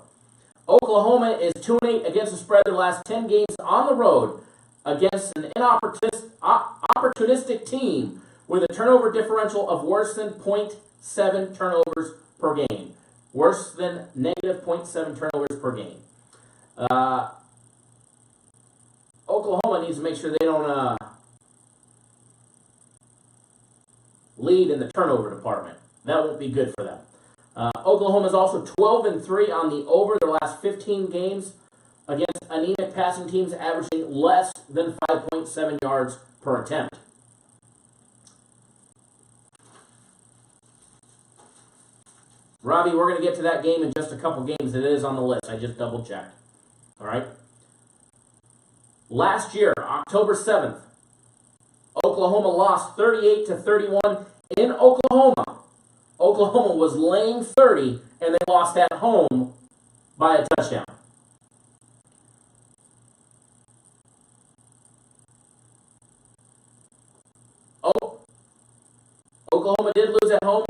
Oklahoma is 2-8 against the spread their last 10 games on the road against an opportunistic team with a turnover differential of worse than 0.7 turnovers per game. Worse than negative 0.7 turnovers per game. Oklahoma needs to make sure they don't lead in the turnover department. That won't be good for them. Oklahoma is also 12-3 on the over their last 15 games against anemic passing teams averaging less than 5.7 yards per attempt. Robbie, we're going to get to that game in just a couple games. It is on the list. I just double-checked. All right? Last year, October 7th, Oklahoma lost 38-31 in Oklahoma. Oklahoma was laying 30, and they lost at home by a touchdown. Oklahoma did lose at home.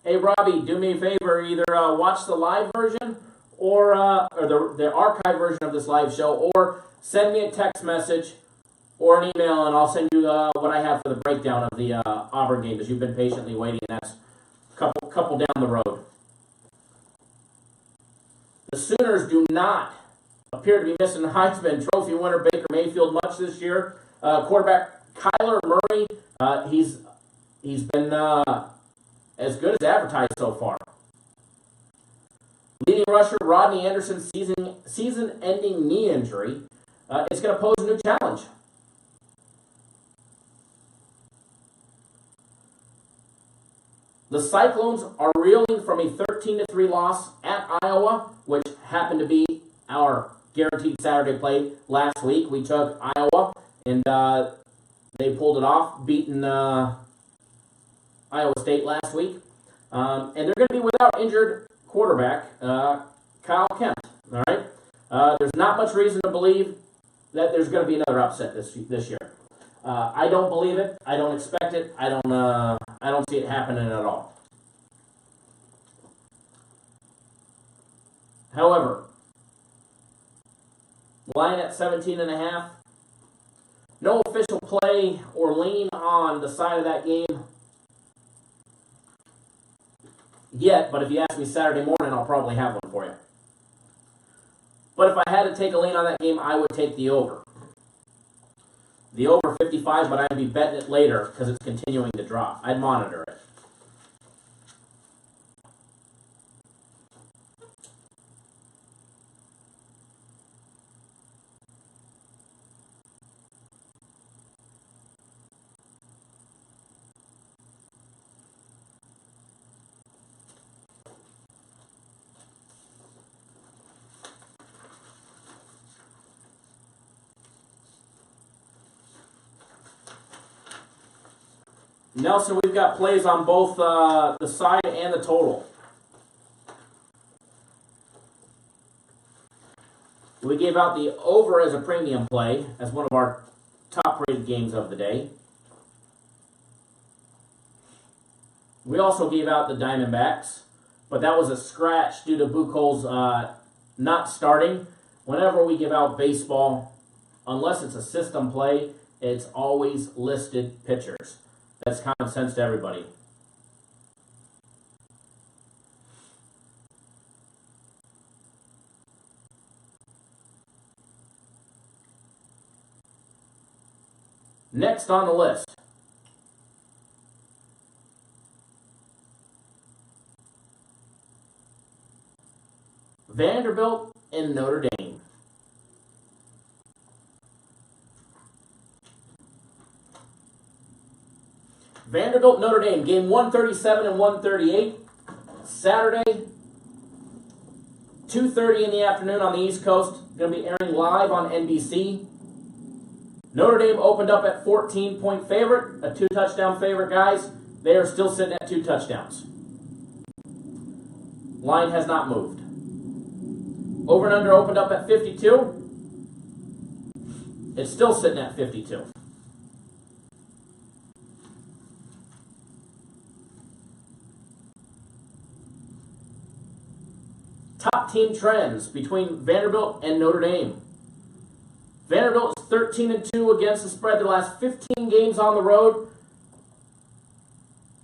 Hey, Robbie, do me a favor. Either watch the live version or the archive version of this live show, or send me a text message or an email, and I'll send you what I have for the breakdown of the Auburn game, because you've been patiently waiting, and that's a couple down the road. The Sooners do not appear to be missing the Heisman Trophy winner Baker Mayfield much this year. Quarterback Kyler Murray, he's been as good as advertised so far. Leading rusher Rodney Anderson's season-ending knee injury is going to pose a new challenge. The Cyclones are reeling from a 13-3 loss at Iowa, which happened to be our guaranteed Saturday play last week. We took Iowa, and they pulled it off, beating Iowa State last week. And they're going to be without injured quarterback Kyle Kemp. All right, there's not much reason to believe that there's going to be another upset this year. I don't believe it. I don't expect it. I don't see it happening at all. However, line at 17.5. No official play or lean on the side of that game yet, but if you ask me Saturday morning, I'll probably have one for you. But if I had to take a lean on that game, I would take the over. The over 55, but I'd be betting it later because it's continuing to drop. I'd monitor it. Nelson, we've got plays on both the side and the total. We gave out the over as a premium play as one of our top-rated games of the day. We also gave out the Diamondbacks, but that was a scratch due to Buchholz not starting. Whenever we give out baseball, unless it's a system play, it's always listed pitchers. That's common sense to everybody. Next on the list, Vanderbilt and Notre Dame. Vanderbilt, Notre Dame, game 137 and 138, Saturday, 2:30 in the afternoon on the East Coast. Going to be airing live on NBC. Notre Dame opened up at 14-point favorite, a 2-touchdown favorite, guys. They are still sitting at 2 touchdowns. Line has not moved. Over and under opened up at 52. It's still sitting at 52. Top team trends between Vanderbilt and Notre Dame. Vanderbilt is 13-2 against the spread their last 15 games on the road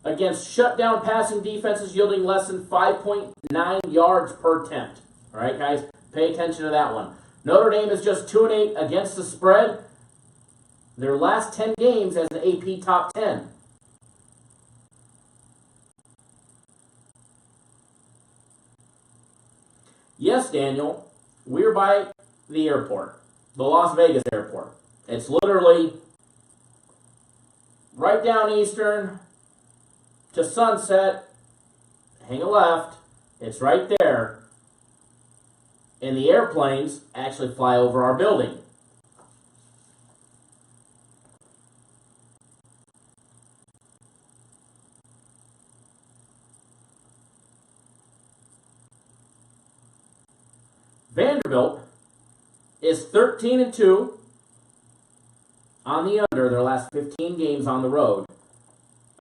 against shutdown passing defenses yielding less than 5.9 yards per attempt. All right, guys, pay attention to that one. Notre Dame is just 2-8 against the spread their last 10 games as an AP top 10. Yes, Daniel, we're by the airport. The Las Vegas airport. It's literally right down Eastern to Sunset. Hang a left. It's right there. And the airplanes actually fly over our building. Vanderbilt is 13-2 on the under their last 15 games on the road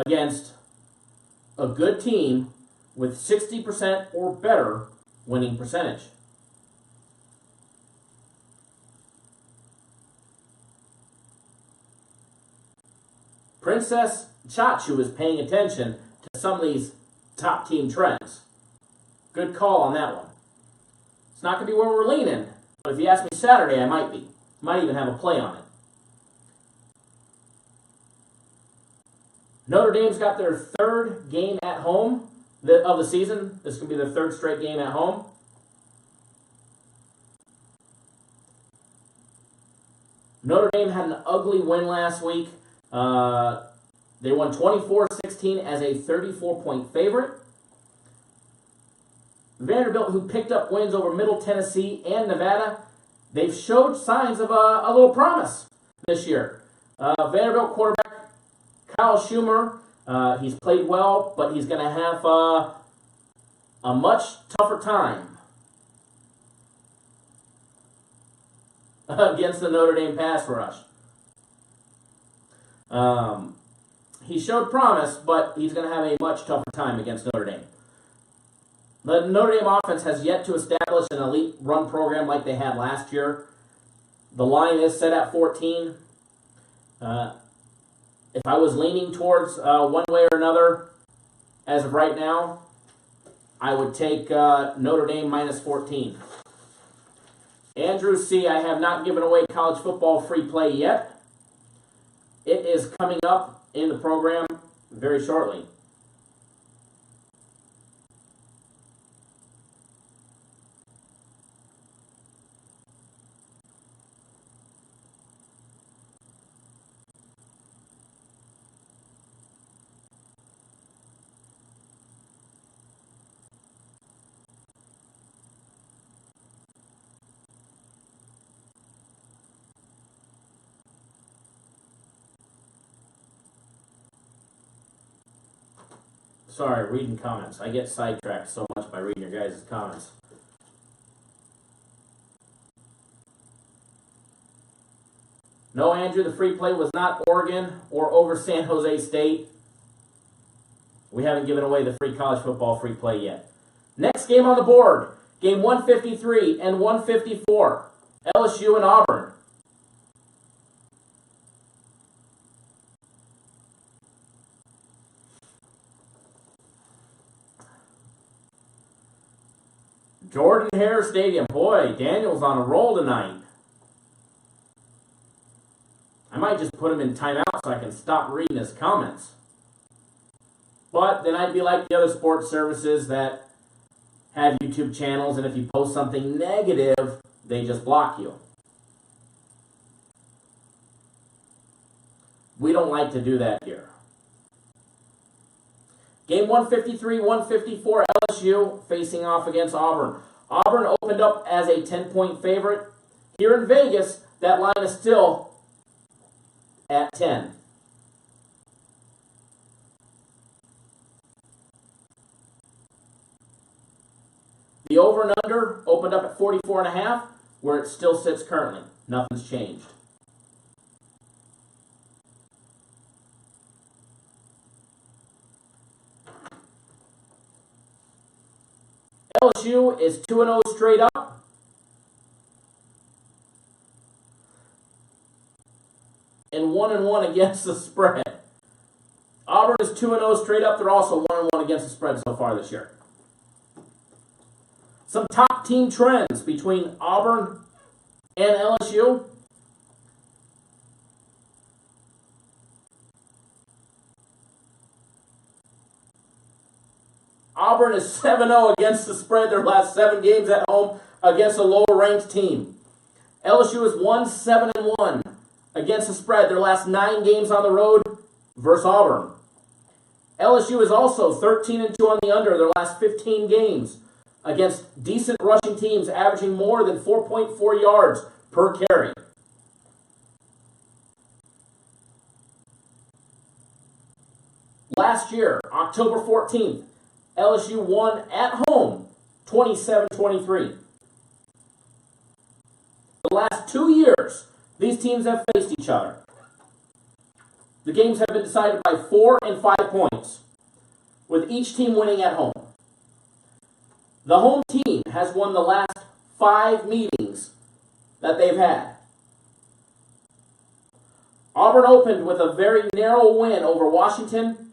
against a good team with 60% or better winning percentage. Princess Chachu is paying attention to some of these top team trends. Good call on that one. It's not going to be where we're leaning, but if you ask me Saturday, I might be. Might even have a play on it. Notre Dame's got their third game at home of the season. This is going to be their third straight game at home. Notre Dame had an ugly win last week. They won 24-16 as a 34-point favorite. Vanderbilt, who picked up wins over Middle Tennessee and Nevada, they've showed signs of a little promise this year. Vanderbilt quarterback Kyle Schumer, he's played well, but he's going to have a much tougher time against the Notre Dame pass rush. He showed promise, but he's going to have a much tougher time against Notre Dame. The Notre Dame offense has yet to establish an elite run program like they had last year. The line is set at 14. If I was leaning towards one way or another, as of right now, I would take Notre Dame minus 14. Andrew C., I have not given away college football free play yet. It is coming up in the program very shortly. Sorry, reading comments. I get sidetracked so much by reading your guys' comments. No, Andrew, the free play was not Oregon or over San Jose State. We haven't given away the free college football free play yet. Next game on the board, game 153 and 154, LSU and Auburn. Jordan Hare Stadium. Boy, Daniel's on a roll tonight. I might just put him in timeout so I can stop reading his comments. But then I'd be like the other sports services that have YouTube channels, and if you post something negative, they just block you. We don't like to do that here. Game 153, 154, LSU facing off against Auburn. Auburn opened up as a 10-point favorite. Here in Vegas, that line is still at 10. The over and under opened up at 44.5, where it still sits currently. Nothing's changed. LSU is 2-0 straight up. And 1-1 against the spread. Auburn is 2-0 straight up. They're also 1-1 against the spread so far this year. Some top team trends between Auburn and LSU. Auburn is 7-0 against the spread their last 7 games at home against a lower-ranked team. LSU is 1-7-1 against the spread their last 9 games on the road versus Auburn. LSU is also 13-2 on the under their last 15 games against decent rushing teams averaging more than 4.4 yards per carry. Last year, October 14th, LSU won at home 27-23. The last 2 years, these teams have faced each other. The games have been decided by 4 and 5 points, with each team winning at home. The home team has won the last 5 meetings that they've had. Auburn opened with a very narrow win over Washington,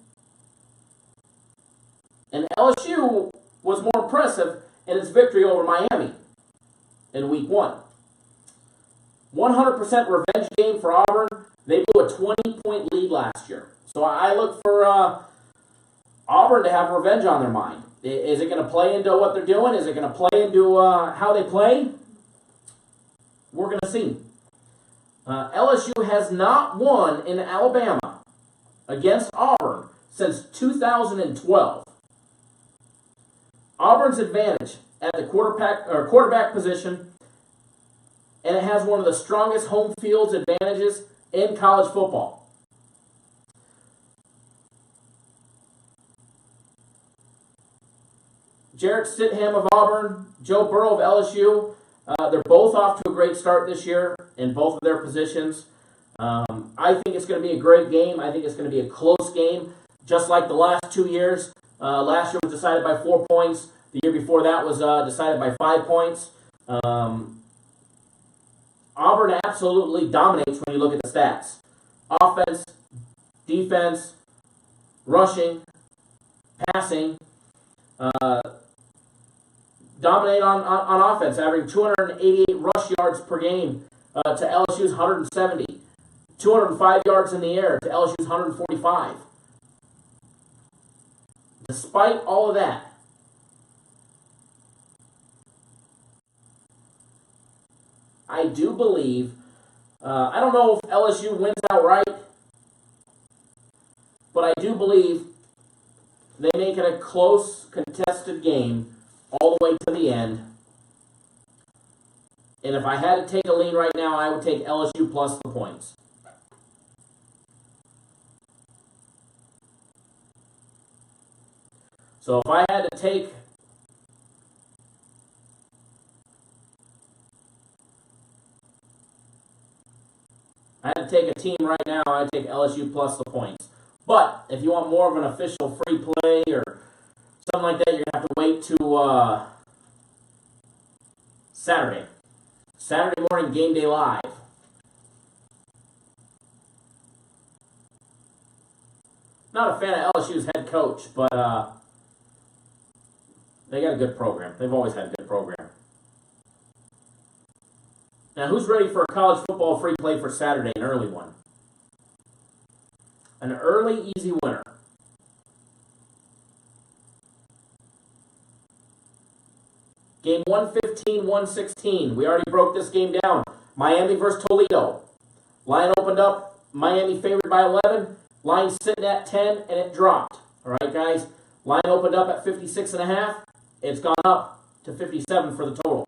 and LSU was more impressive in its victory over Miami in week 1. 100% revenge game for Auburn. They blew a 20-point lead last year. So I look for Auburn to have revenge on their mind. Is it going to play into what they're doing? Is it going to play into how they play? We're going to see. LSU has not won in Alabama against Auburn since 2012. Auburn's advantage at the quarterback position, and it has one of the strongest home field advantages in college football. Jarrett Stidham of Auburn, Joe Burrow of LSU, they're both off to a great start this year in both of their positions. I think it's going to be a great game. I think it's going to be a close game, just like the last 2 years. Last year was decided by 4 points. The year before that was decided by 5 points. Auburn absolutely dominates when you look at the stats. Offense, defense, rushing, passing. Dominate on offense, averaging 288 rush yards per game to LSU's 170. 205 yards in the air to LSU's 145. Despite all of that, I do believe, I don't know if LSU wins outright, but I do believe they make it a close, contested game all the way to the end. And if I had to take a lean right now, I would take LSU plus the points. So if I had to take a team right now, I'd take LSU plus the points. But if you want more of an official free play or something like that, you're going to have to wait to Saturday morning game day live. Not a fan of LSU's head coach, but they got a good program. They've always had a good program. Now, who's ready for a college football free play for Saturday, an early one? An early, easy winner. Game 115-116. We already broke this game down. Miami versus Toledo. Line opened up. Miami favored by 11. Line sitting at 10, and it dropped. All right, guys. Line opened up at 56.5. It's gone up to 57 for the total.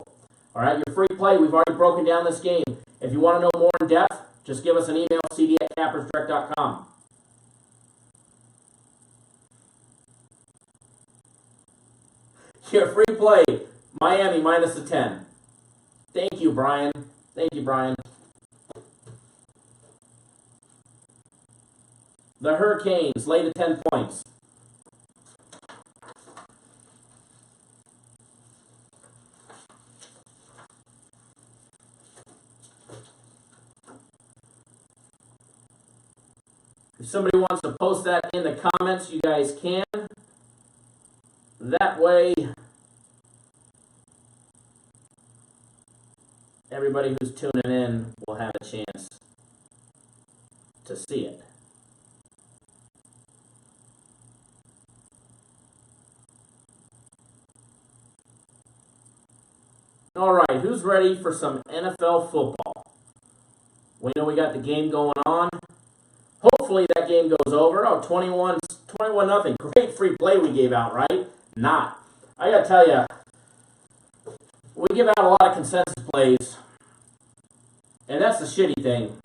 All right, your free play, we've already broken down this game. If you want to know more in depth, just give us an email, cd@cappersdirect.com. Your free play, Miami minus the 10. Thank you, Brian. Thank you, Brian. The Hurricanes lay to 10 points. If somebody wants to post that in the comments, you guys can. That way, everybody who's tuning in will have a chance to see it. All right, who's ready for some NFL football? We know we got the game going on. Hopefully that game goes over. Oh, 21-0. Great free play we gave out, right? Not. I got to tell you, we give out a lot of consensus plays, and that's the shitty thing,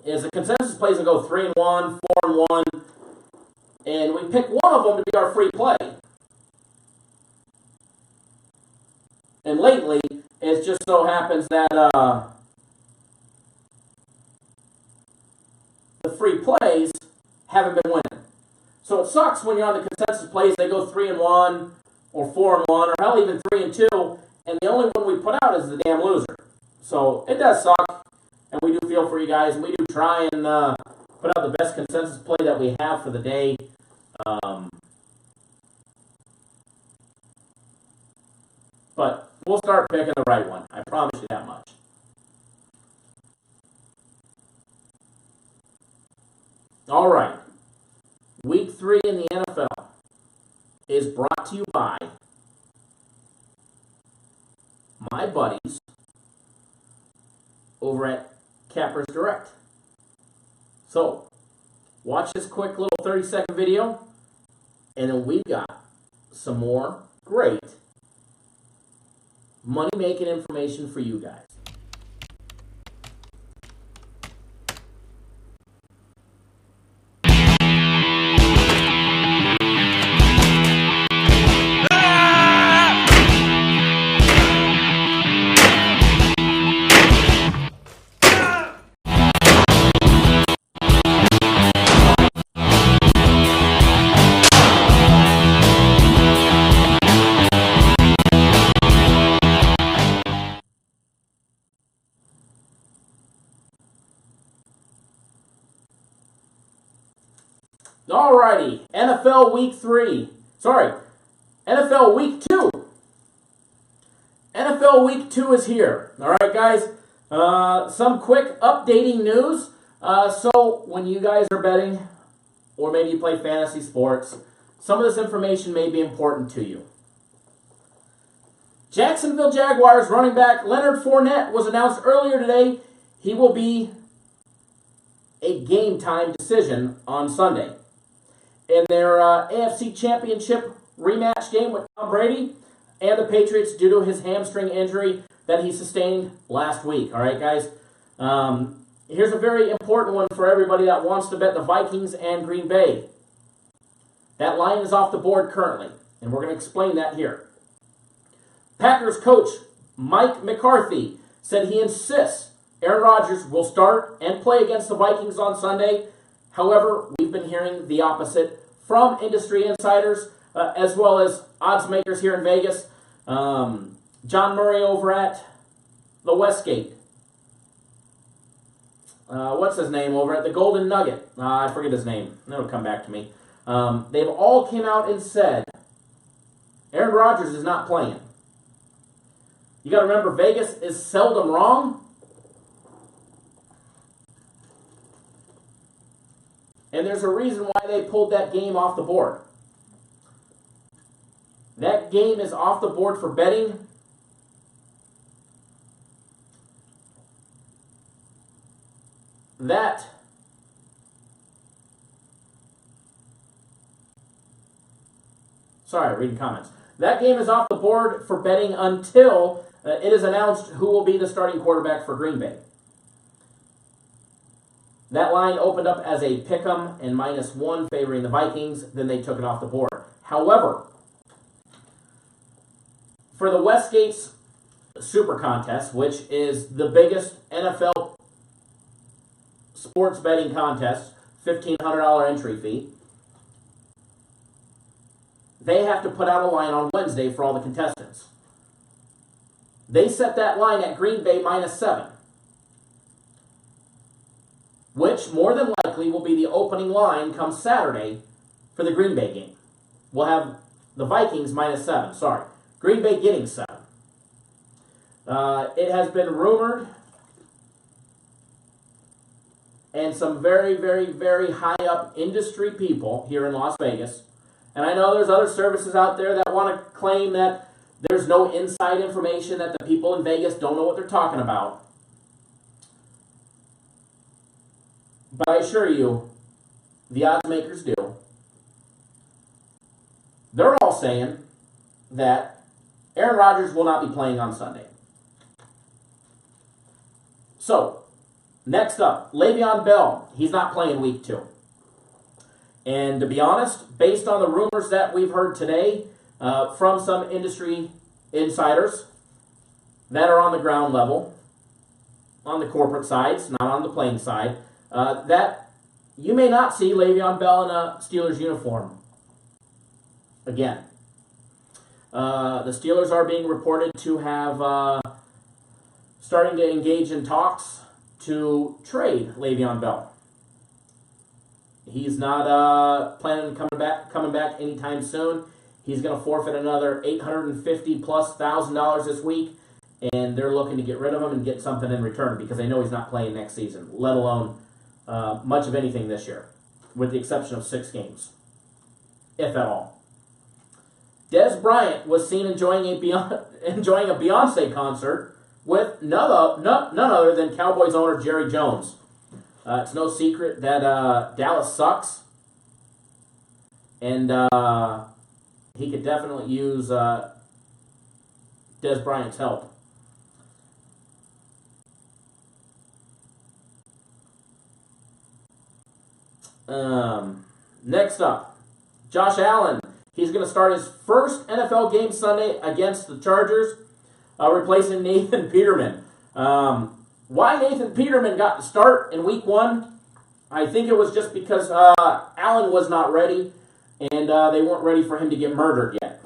is the consensus plays will go 3-1, 4-1, and we pick one of them to be our free play. And lately, it just so happens that the free plays haven't been winning. So it sucks when you're on the consensus plays, they go 3-1 or 4-1 or hell even 3-2, and the only one we put out is the damn loser. So it does suck, and we do feel for you guys, and we do try and put out the best consensus play that we have for the day. But we'll start picking the right one. I promise you that much. All right. Week 3 in the NFL is brought to you by my buddies over at Cappers Direct. So, watch this quick little 30-second video, and then we've got some more great money-making information for you guys. Alrighty, NFL Week 3. NFL Week 2. NFL Week 2 is here. Alright, guys. Some quick updating news. So, when you guys are betting, or maybe you play fantasy sports, some of this information may be important to you. Jacksonville Jaguars running back Leonard Fournette was announced earlier today. He will be a game time decision on Sunday. In their AFC Championship rematch game with Tom Brady and the Patriots due to his hamstring injury that he sustained last week. All right, guys. Here's a very important one for everybody that wants to bet the Vikings and Green Bay. That line is off the board currently, and we're going to explain that here. Packers coach Mike McCarthy said he insists Aaron Rodgers will start and play against the Vikings on Sunday. However, we've been hearing the opposite from industry insiders as well as odds makers here in Vegas. John Murray over at the Westgate. What's his name over at the Golden Nugget? I forget his name. It'll come back to me. They've all came out and said Aaron Rodgers is not playing. You got to remember, Vegas is seldom wrong. And there's a reason why they pulled that game off the board. That game is off the board for betting. Reading comments. That game is off the board for betting until it is announced who will be the starting quarterback for Green Bay. That line opened up as a pick'em and -1 favoring the Vikings. Then they took it off the board. However, for the Westgate's Super Contest, which is the biggest NFL sports betting contest, $1,500 entry fee, they have to put out a line on Wednesday for all the contestants. They set that line at Green Bay -7. Which more than likely will be the opening line come Saturday for the Green Bay game. We'll have the Vikings -7, Green Bay getting 7. It has been rumored, and some very, very, very high up industry people here in Las Vegas, and I know there's other services out there that want to claim that there's no inside information, that the people in Vegas don't know what they're talking about. But I assure you, the odds makers do. They're all saying that Aaron Rodgers will not be playing on Sunday. So, next up, Le'Veon Bell. He's not playing week 2. And to be honest, based on the rumors that we've heard today from some industry insiders that are on the ground level, on the corporate sides, not on the playing side, that you may not see Le'Veon Bell in a Steelers uniform again. The Steelers are being reported to have starting to engage in talks to trade Le'Veon Bell. He's not planning on coming back anytime soon. He's going to forfeit another $850,000+ this week, and they're looking to get rid of him and get something in return because they know he's not playing next season, let alone much of anything this year, with the exception of 6 games, if at all. Des Bryant was seen enjoying a Beyonce concert with none other than Cowboys owner Jerry Jones. It's no secret that Dallas sucks, and he could definitely use Des Bryant's help. Next up, Josh Allen. He's going to start his first NFL game Sunday against the Chargers, replacing Nathan Peterman. Why Nathan Peterman got the start in week 1, I think it was just because Allen was not ready, and they weren't ready for him to get murdered yet.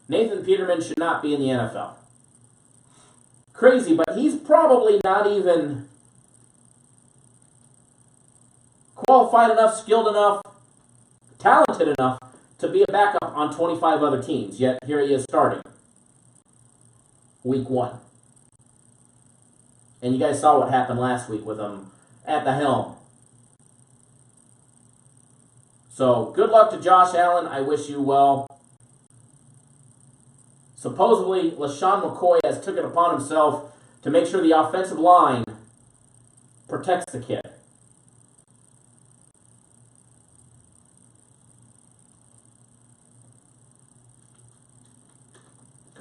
Nathan Peterman should not be in the NFL. Crazy, but he's probably not even qualified enough, skilled enough, talented enough to be a backup on 25 other teams. Yet here he is starting week 1. And you guys saw what happened last week with him at the helm. So good luck to Josh Allen. I wish you well. Supposedly, LaShawn McCoy has took it upon himself to make sure the offensive line protects the kid.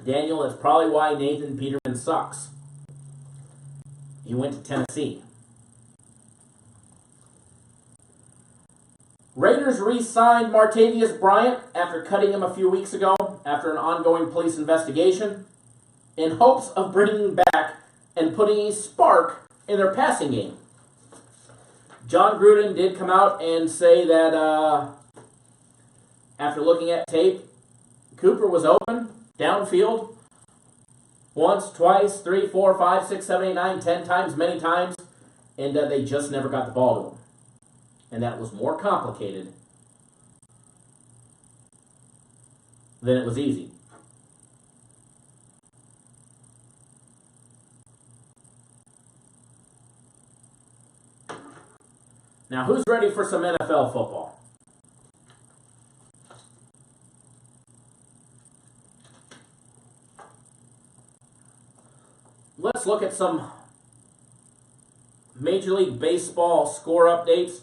Daniel, that's probably why Nathan Peterman sucks. He went to Tennessee. Raiders re-signed Martavius Bryant after cutting him a few weeks ago after an ongoing police investigation in hopes of bringing back and putting a spark in their passing game. John Gruden did come out and say that after looking at tape, Cooper was open, downfield, once, twice, 3, 4, 5, 6, 7, 8, 9, 10 times, many times, and they just never got the ball to him. And that was more complicated than it was easy. Now, who's ready for some NFL football? Let's look at some Major League Baseball score updates.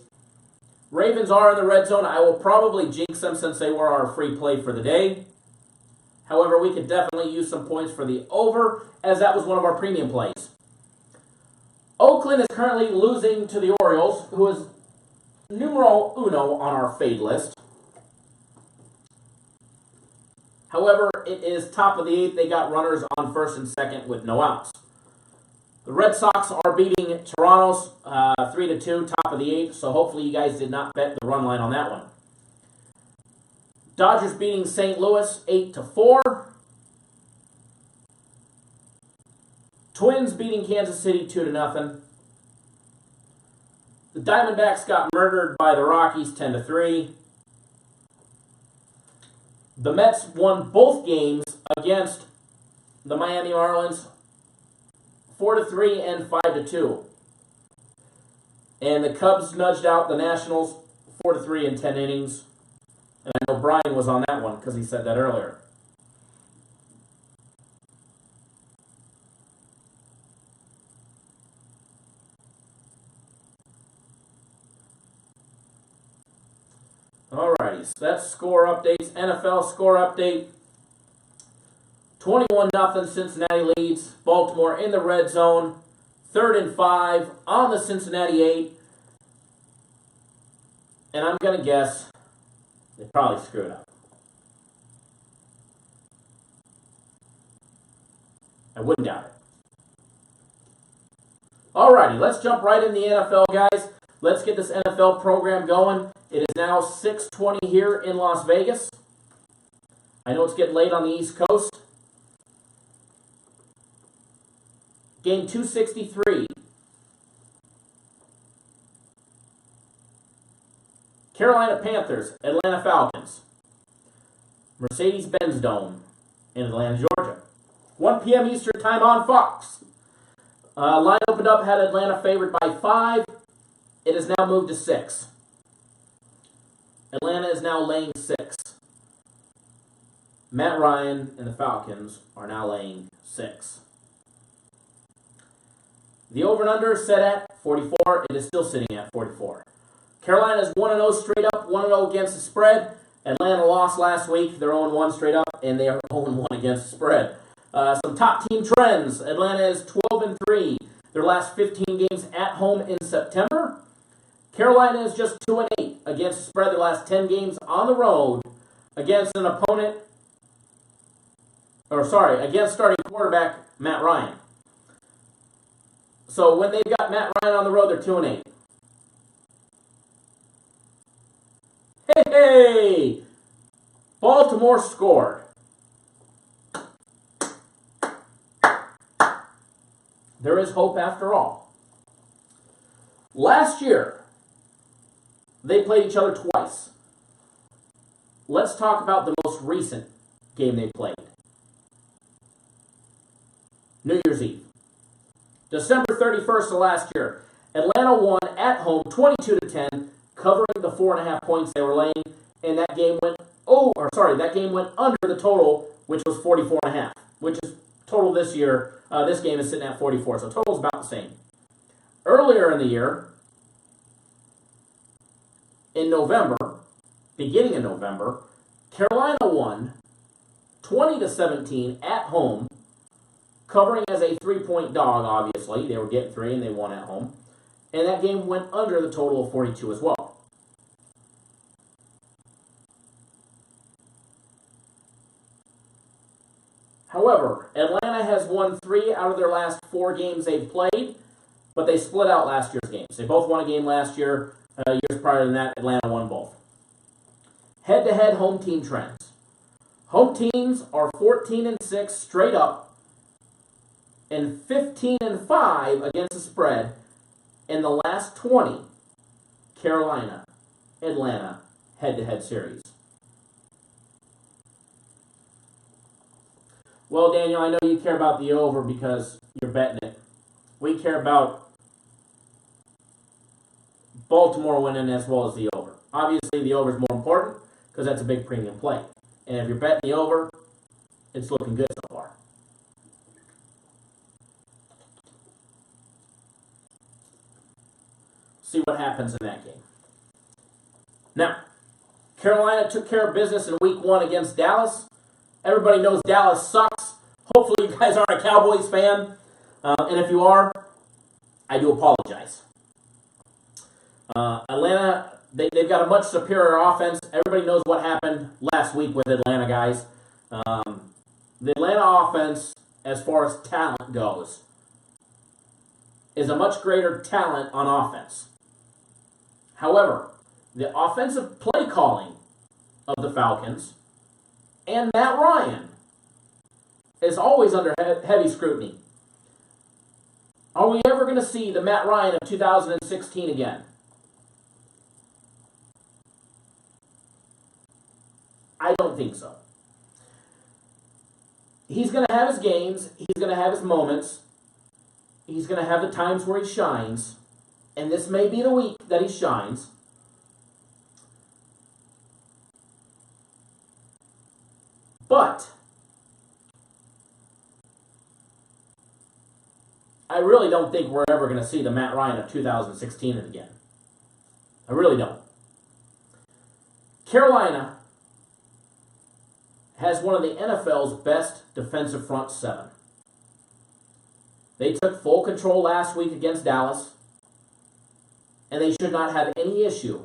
Ravens are in the red zone. I will probably jinx them since they were our free play for the day. However, we could definitely use some points for the over, as that was one of our premium plays. Oakland is currently losing to the Orioles, who is numero uno on our fade list. However, it is top of the 8th. They got runners on first and second with no outs. The Red Sox are beating Toronto's 3-2, top of the 8th, so hopefully you guys did not bet the run line on that one. Dodgers beating St. Louis 8-4. Twins beating Kansas City 2-0. The Diamondbacks got murdered by the Rockies 10-3. The Mets won both games against the Miami Marlins 4-3 and 5-2. And the Cubs nudged out the Nationals 4-3 in 10 innings. And I know Brian was on that one because he said that earlier. Alrighty, so that's score updates. NFL score update. 21-0 Cincinnati leads. Baltimore in the red zone. 3rd and 5 on the Cincinnati 8. And I'm going to guess they probably screwed up. I wouldn't doubt it. Alrighty, let's jump right in the NFL, guys. Let's get this NFL program going. It is now 6:20 here in Las Vegas. I know it's getting late on the East Coast. Game 263. Carolina Panthers, Atlanta Falcons. Mercedes-Benz Dome in Atlanta, Georgia. 1 p.m. Eastern Time on Fox. Line opened up, had Atlanta favored by 5. It has now moved to 6. Atlanta is now laying 6. Matt Ryan and the Falcons are now laying 6. The over and under is set at 44. It is still sitting at 44. Carolina is 1-0 straight up, 1-0 against the spread. Atlanta lost last week. They're 0-1 straight up, and they are 0-1 against the spread. Some top team trends. Atlanta is 12-3. Their last 15 games at home in September. Carolina is just 2-8 against the spread. Their last 10 games on the road against an opponent, against starting quarterback Matt Ryan. So when they've got Matt Ryan on the road, they're 2-8. Hey! Baltimore scored. There is hope after all. Last year, they played each other twice. Let's talk about the most recent game they played. New Year's Eve. December 31st of last year. Atlanta won at home 22-10, covering the 4.5 points they were laying, and that game went under the total, which was 44.5, which is total this year. This game is sitting at 44, so total is about the same. Earlier in the year, in November, beginning in November, Carolina won 20-17 at home, covering as a 3-point dog, obviously. They were getting 3 and they won at home. And that game went under the total of 42 as well. However, Atlanta has won 3 out of their last 4 games they've played, but they split out last year's games. They both won a game last year. Years prior than that, Atlanta won both. Head-to-head home team trends. Home teams are 14-6 straight up and 15-5 against the spread in the last 20 Carolina, Atlanta head-to-head series. Well, Daniel, I know you care about the over because you're betting it. We care about Baltimore winning as well as the over. Obviously, the over is more important because that's a big premium play. And if you're betting the over, it's looking good so far. See what happens in that game. Now, Carolina took care of business in week 1 against Dallas. Everybody knows Dallas sucks. Hopefully you guys aren't a Cowboys fan. And if you are, I do apologize. Atlanta, they've got a much superior offense. Everybody knows what happened last week with Atlanta, guys. The Atlanta offense, as far as talent goes, is a much greater talent on offense. However, the offensive play calling of the Falcons and Matt Ryan is always under heavy scrutiny. Are we ever going to see the Matt Ryan of 2016 again? I don't think so. He's going to have his games. He's going to have his moments. He's going to have the times where he shines. And this may be the week that he shines. But I really don't think we're ever going to see the Matt Ryan of 2016 again. I really don't. Carolina has one of the NFL's best defensive front 7. They took full control last week against Dallas, and they should not have any issue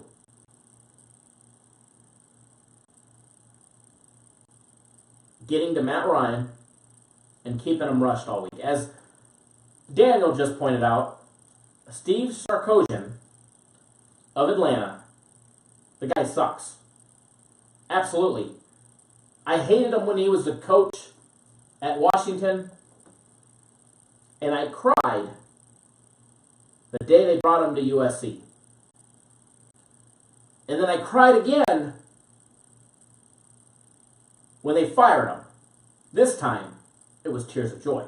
getting to Matt Ryan and keeping him rushed all week. As Daniel just pointed out, Steve Sarkisian of Atlanta, the guy sucks. Absolutely. I hated him when he was the coach at Washington, and I cried the day they brought him to USC. And then I cried again when they fired him. This time, it was tears of joy.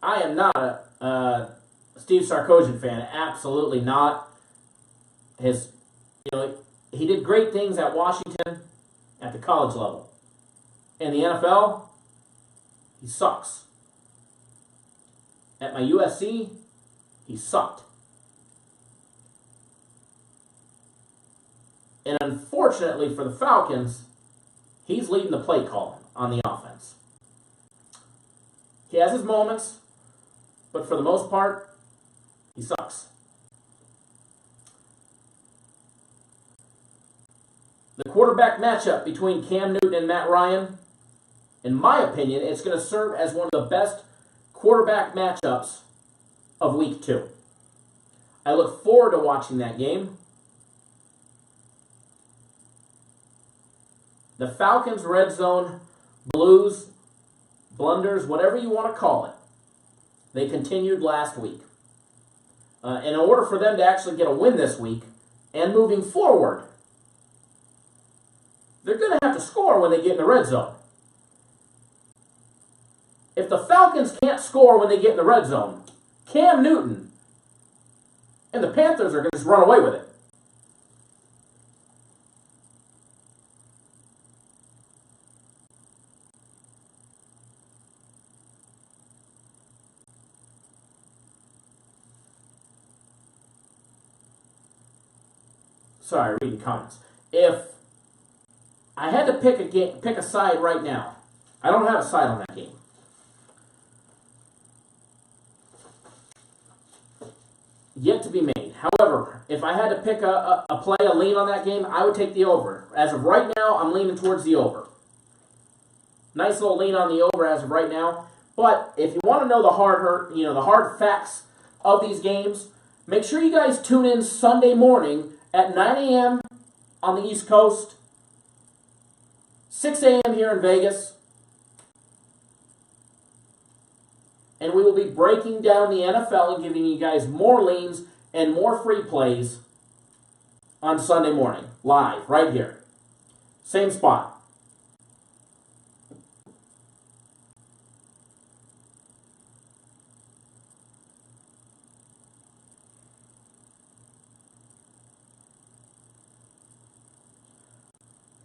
I am not a Steve Sarkisian fan. Absolutely not. He did great things at Washington at the college level. In the NFL, he sucks. At my USC, he sucked. And unfortunately for the Falcons, he's leading the play calling on the offense. He has his moments, but for the most part, he sucks. The quarterback matchup between Cam Newton and Matt Ryan, in my opinion, it's going to serve as one of the best quarterback matchups of Week 2. I look forward to watching that game. The Falcons' red zone blues, blunders, whatever you want to call it, they continued last week. In order for them to actually get a win this week and moving forward, they're going to have to score when they get in the red zone. If the Falcons can't score when they get in the red zone, Cam Newton and the Panthers are going to just run away with it. Sorry, reading comments. If I had to pick a side right now. I don't have a side on that game. Yet to be made. However, if I had to pick a lean on that game, I would take the over. As of right now, I'm leaning towards the over. Nice little lean on the over as of right now. But if you want to know the hard facts of these games, make sure you guys tune in Sunday morning at 9 a.m. on the East Coast, 6 a.m. here in Vegas. And we will be breaking down the NFL and giving you guys more leans and more free plays on Sunday morning, live, right here. Same spot.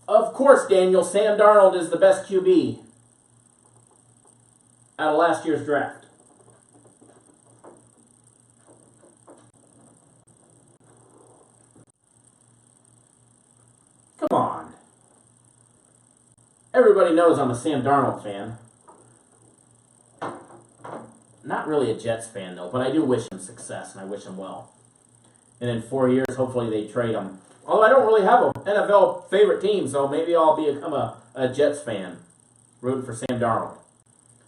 Of course, Daniel, Sam Darnold is the best QB out of last year's draft. Come on. Everybody knows I'm a Sam Darnold fan. Not really a Jets fan, though, but I do wish him success, and I wish him well. And in 4 years, hopefully they trade him. Although I don't really have an NFL favorite team, so maybe I'll become a Jets fan, rooting for Sam Darnold.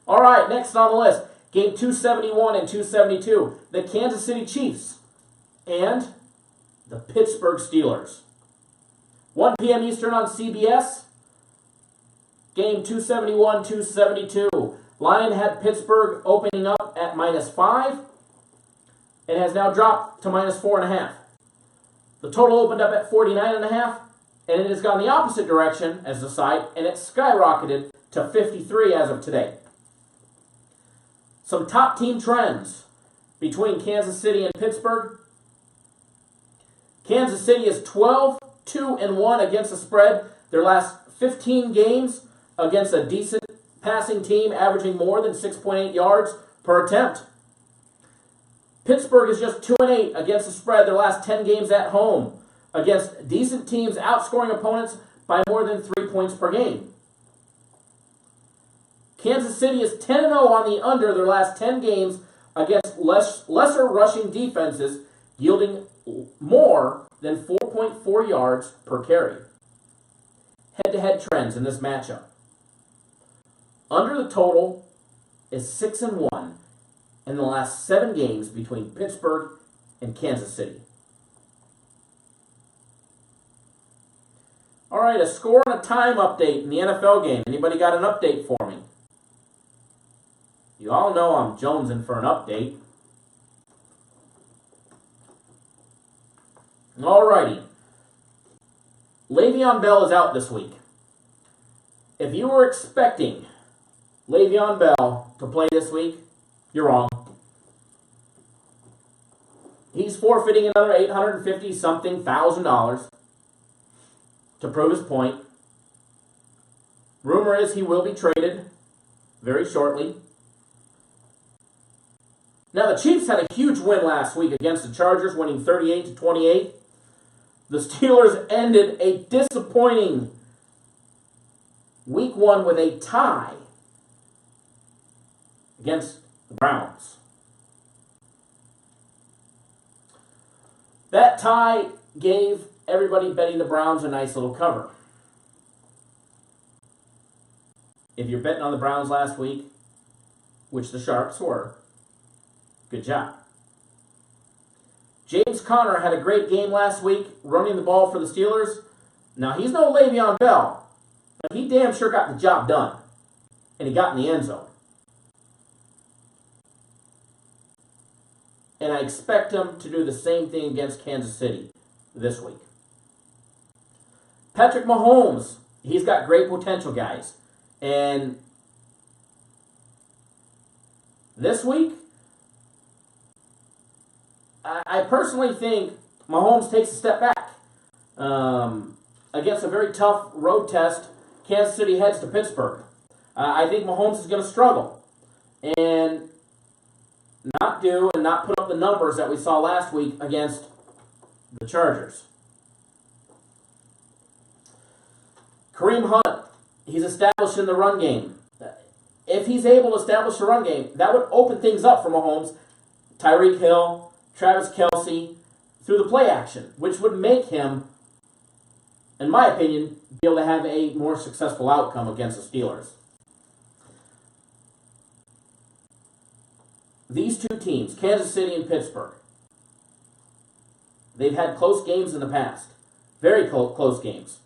All right, next on the list, game 271 and 272, the Kansas City Chiefs and the Pittsburgh Steelers. 1 p.m. Eastern on CBS, game 271-272. Line had Pittsburgh opening up at -5 and has now dropped to -4.5. The total opened up at 49.5, and it has gone the opposite direction as the side, and it skyrocketed to 53 as of today. Some top team trends between Kansas City and Pittsburgh. Kansas City is 12-2-1 against the spread. Their last 15 games against a decent passing team, averaging more than 6.8 yards per attempt. Pittsburgh is just 2-8 against the spread their last 10 games at home against decent teams, outscoring opponents by more than 3 points per game. Kansas City is 10-0 on the under their last 10 games against lesser rushing defenses, yielding more than 4.4 yards per carry. Head-to-head trends in this matchup. Under the total is 6-1 in the last 7 games between Pittsburgh and Kansas City. All right, a score and a time update in the NFL game. Anybody got an update for me? You all know I'm jonesing for an update. All righty. Le'Veon Bell is out this week. If you were expecting Le'Veon Bell to play this week, you're wrong. He's forfeiting another $850-something thousand to prove his point. Rumor is he will be traded very shortly. Now, the Chiefs had a huge win last week against the Chargers, winning 38-28. The Steelers ended a disappointing Week 1 with a tie against the Browns. That tie gave everybody betting the Browns a nice little cover. If you're betting on the Browns last week, which the Sharks were, good job. James Conner had a great game last week running the ball for the Steelers. Now, he's no Le'Veon Bell, but he damn sure got the job done. And he got in the end zone. And I expect him to do the same thing against Kansas City this week. Patrick Mahomes, he's got great potential, guys. And this week, I personally think Mahomes takes a step back. Against a very tough road test, Kansas City heads to Pittsburgh. I think Mahomes is going to struggle and not put up the numbers that we saw last week against the Chargers. Kareem Hunt, he's established in the run game. If he's able to establish a run game, that would open things up for Mahomes, Tyreek Hill, Travis Kelce, through the play action, which would make him, in my opinion, be able to have a more successful outcome against the Steelers. These two teams, Kansas City and Pittsburgh, they've had close games in the past. Very close games.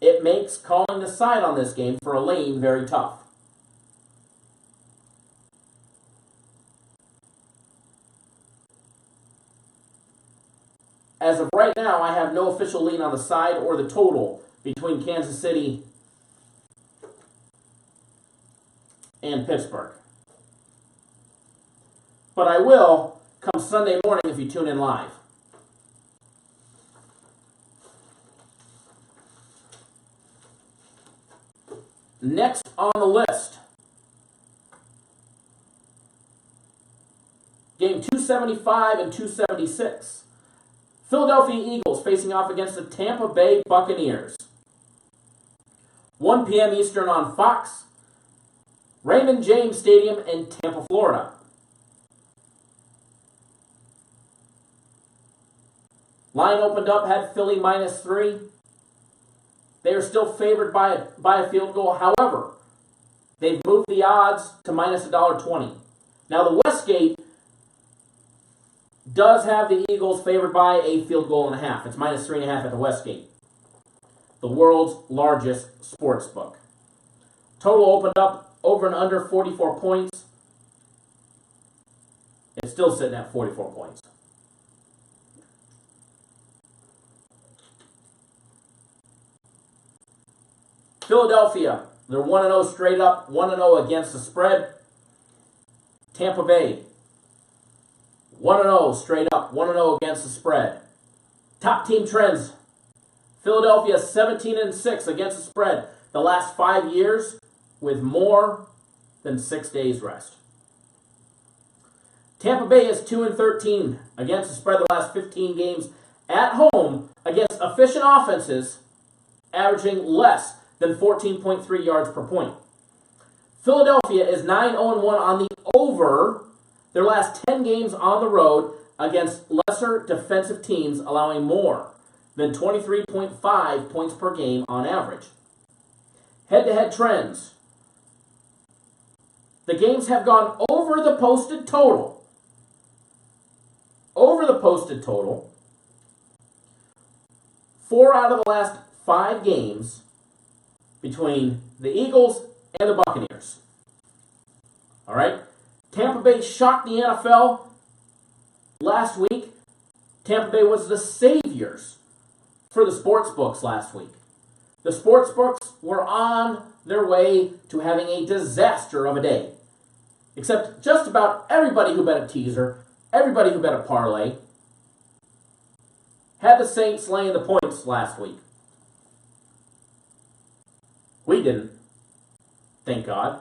It makes calling the side on this game for Elaine very tough. As of right now, I have no official lean on the side or the total between Kansas City and Pittsburgh. But I will come Sunday morning if you tune in live. Next on the list, game 275 and 276. Philadelphia Eagles facing off against the Tampa Bay Buccaneers. 1 p.m. Eastern on Fox, Raymond James Stadium in Tampa, Florida. Line opened up, had Philly -3. They are still favored by a field goal. However, they've moved the odds to -1.20. Now, the Westgate does have the Eagles favored by a field goal and a half. It's -3.5 at the Westgate, the world's largest sports book. Total opened up over and under 44 points. It's still sitting at 44 points. Philadelphia, they're 1-0 straight up, 1-0 against the spread. Tampa Bay, 1-0 straight up, 1-0 against the spread. Top team trends. Philadelphia 17-6 against the spread the last 5 years with more than 6 days rest. Tampa Bay is 2-13 against the spread the last 15 games at home against efficient offenses averaging less than 14.3 yards per point. Philadelphia is 9-1 on the over their last 10 games on the road against lesser defensive teams, allowing more than 23.5 points per game on average. Head-to-head trends. The games have gone over the posted total. Over the posted total. 4 out of the last 5 games between the Eagles and the Buccaneers. All right? Tampa Bay shocked the NFL last week. Tampa Bay was the saviors for the sports books last week. The sports books were on their way to having a disaster of a day. Except just about everybody who bet a teaser, everybody who bet a parlay, had the Saints laying the points last week. We didn't. Thank God.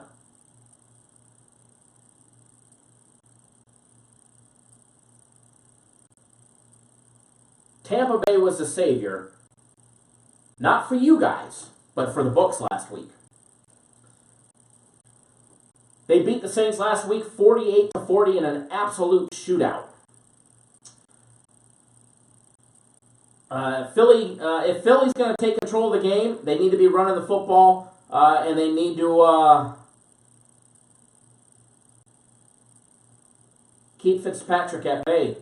Tampa Bay was the savior, not for you guys, but for the books last week. They beat the Saints last week 48-40 in an absolute shootout. If Philly's going to take control of the game, they need to be running the football, and they need to keep Fitzpatrick at bay.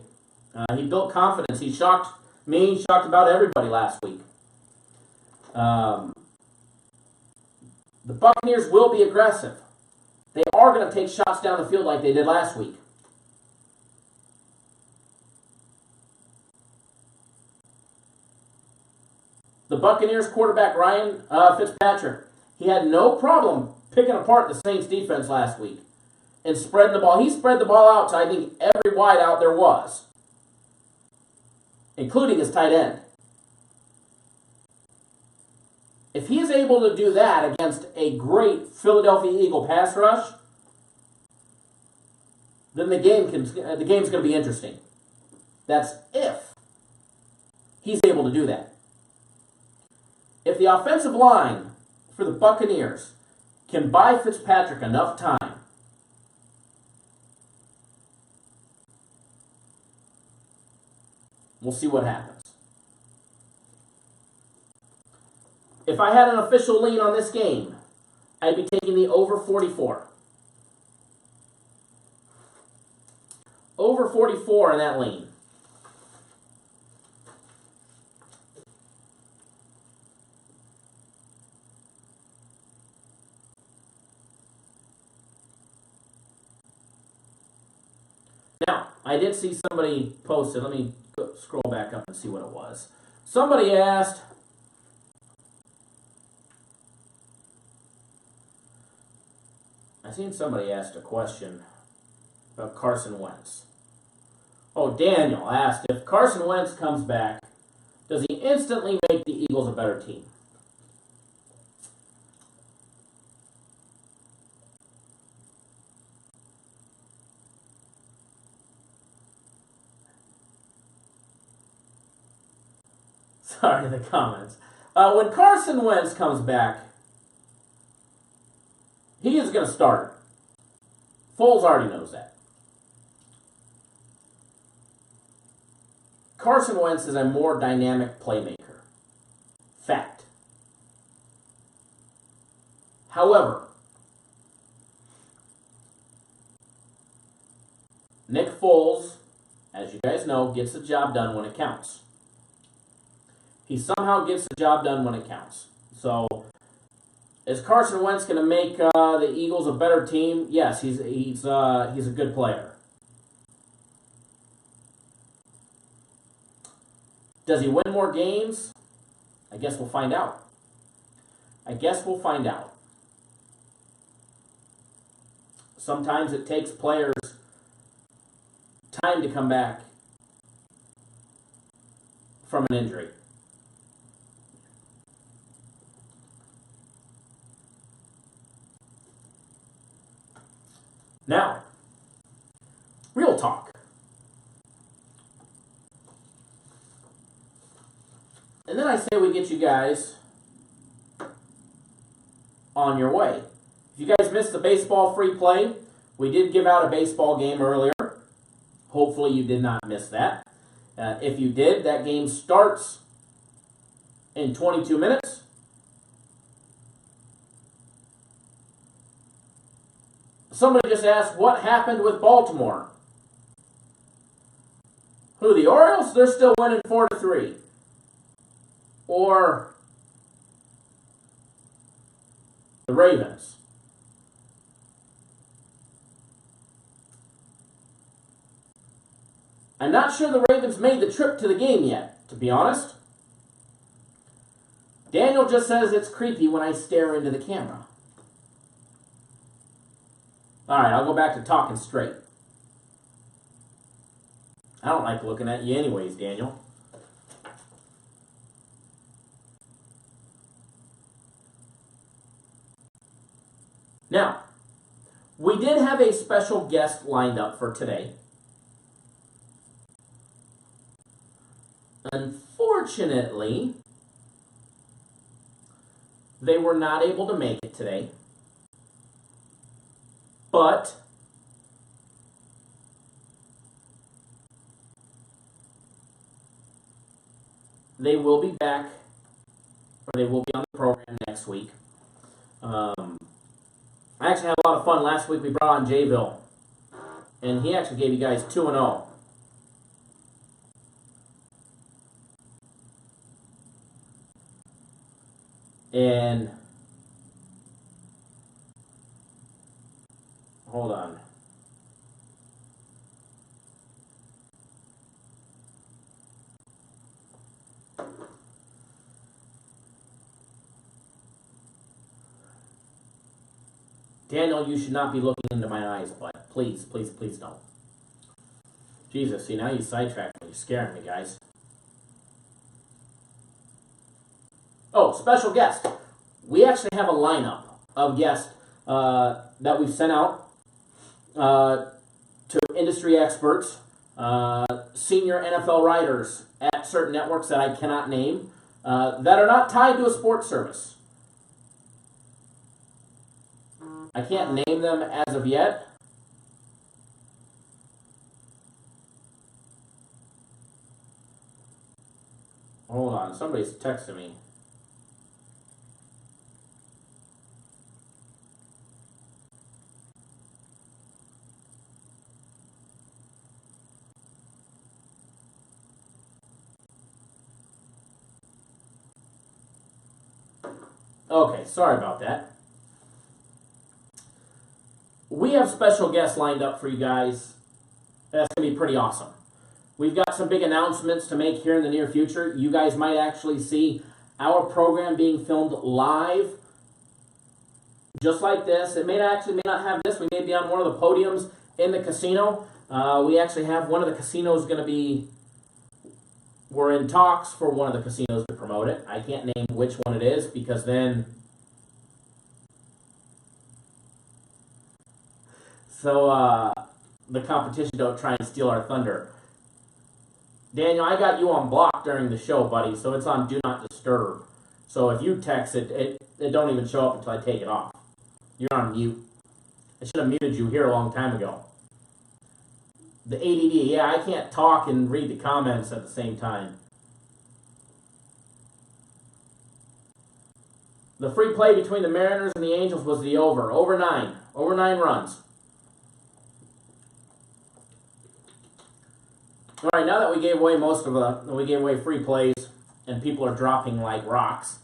He built confidence. He shocked me. He shocked about everybody last week. The Buccaneers will be aggressive. They are going to take shots down the field like they did last week. The Buccaneers quarterback, Ryan Fitzpatrick, he had no problem picking apart the Saints defense last week and spreading the ball. He spread the ball out to, I think, every wide out there was, including his tight end. If he is able to do that against a great Philadelphia Eagle pass rush, then the game's going to be interesting. That's if he's able to do that. If the offensive line for the Buccaneers can buy Fitzpatrick enough time, we'll see what happens. If I had an official lean on this game, I'd be taking the over 44. Over 44 in that lean. Now, I did see somebody posted. Let me scroll back up and see what it was. Somebody asked, I seen somebody asked a question about Carson Wentz. Oh, Daniel asked, if Carson Wentz comes back, does he instantly make the Eagles a better team? Sorry, the comments. When Carson Wentz comes back, he is going to start. Foles already knows that. Carson Wentz is a more dynamic playmaker. Fact. However, Nick Foles, as you guys know, gets the job done when it counts. He somehow gets the job done when it counts. So, is Carson Wentz going to make the Eagles a better team? Yes, he's a good player. Does he win more games? I guess we'll find out. Sometimes it takes players time to come back from an injury. Now, real talk. And then I say we get you guys on your way. If you guys missed the baseball free play, we did give out a baseball game earlier. Hopefully you did not miss that. If you did, that game starts in 22 minutes. Somebody just asked, what happened with Baltimore? Who, the Orioles? They're still winning 4-3. Or the Ravens. I'm not sure the Ravens made the trip to the game yet, to be honest. Daniel just says it's creepy when I stare into the camera. Alright, I'll go back to talking straight. I don't like looking at you anyways, Daniel. Now, we did have a special guest lined up for today. Unfortunately, they were not able to make it today. But they will be back, or they will be on the program next week. I actually had a lot of fun. Last week we brought on Jayville, and he actually gave you guys 2-0. And hold on. Daniel, you should not be looking into my eyes, but please, please, please don't. Jesus, see, now you sidetracked me. You're scaring me, guys. Oh, special guest. We actually have a lineup of guests that we've sent out to industry experts senior NFL writers at certain networks that I cannot name that are not tied to a sports service. I can't name them as of yet. Hold on, somebody's texting me. Okay, sorry about that. We have special guests lined up for you guys. That's going to be pretty awesome. We've got some big announcements to make here in the near future. You guys might actually see our program being filmed live, just like this. It may not have this. We may be on one of the podiums in the casino. We actually have one of the casinos going to be. We're in talks for one of the casinos to promote it. I can't name which one it is because then. So the competition don't try and steal our thunder. Daniel, I got you on block during the show, buddy, so it's on Do Not Disturb. So if you text it, it don't even show up until I take it off. You're on mute. I should have muted you here a long time ago. The ADD, yeah, I can't talk and read the comments at the same time. The free play between the Mariners and the Angels was the over. Over 9. Over 9 runs. All right, now that we gave away we gave away free plays and people are dropping like rocks.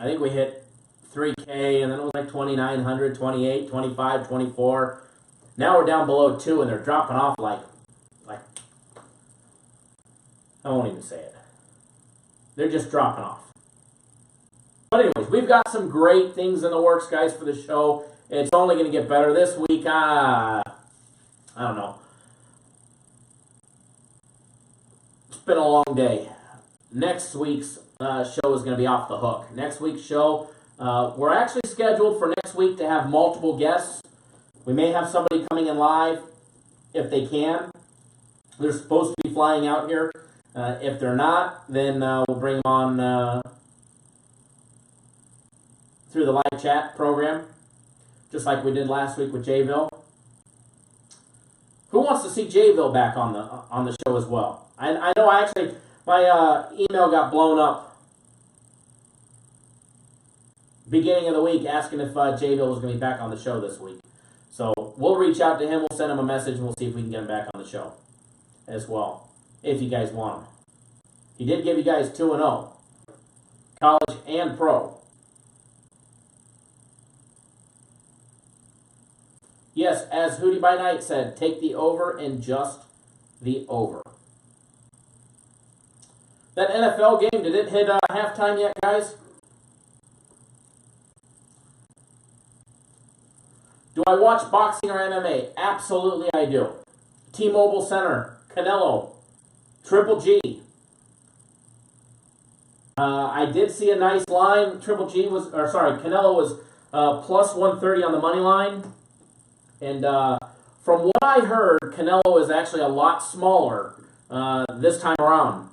I think we hit 3K and then it was like 2,900, 28, 25, 24. Now we're down below 2 and they're dropping off like I won't even say it. They're just dropping off. But anyways, we've got some great things in the works, guys, for the show. It's only going to get better this week. I don't know. It's been a long day. Next week's show is going to be off the hook. Next week's show, we're actually scheduled for next week to have multiple guests. We may have somebody coming in live if they can. They're supposed to be flying out here. If they're not, then we'll bring them on through the live chat program, just like we did last week with Jayville. Who wants to see Jayville back on the show as well? I know my email got blown up beginning of the week asking if Jayville was going to be back on the show this week. So we'll reach out to him, we'll send him a message, and we'll see if we can get him back on the show as well, if you guys want him. He did give you guys 2-0, college and pro. Yes, as Hootie by Night said, take the over and just the over. That NFL game, did it hit halftime yet, guys? Do I watch boxing or MMA? Absolutely I do. T-Mobile Center, Canelo, Triple G. I did see a nice line. Canelo was plus 130 on the money line. And from what I heard, Canelo is actually a lot smaller this time around.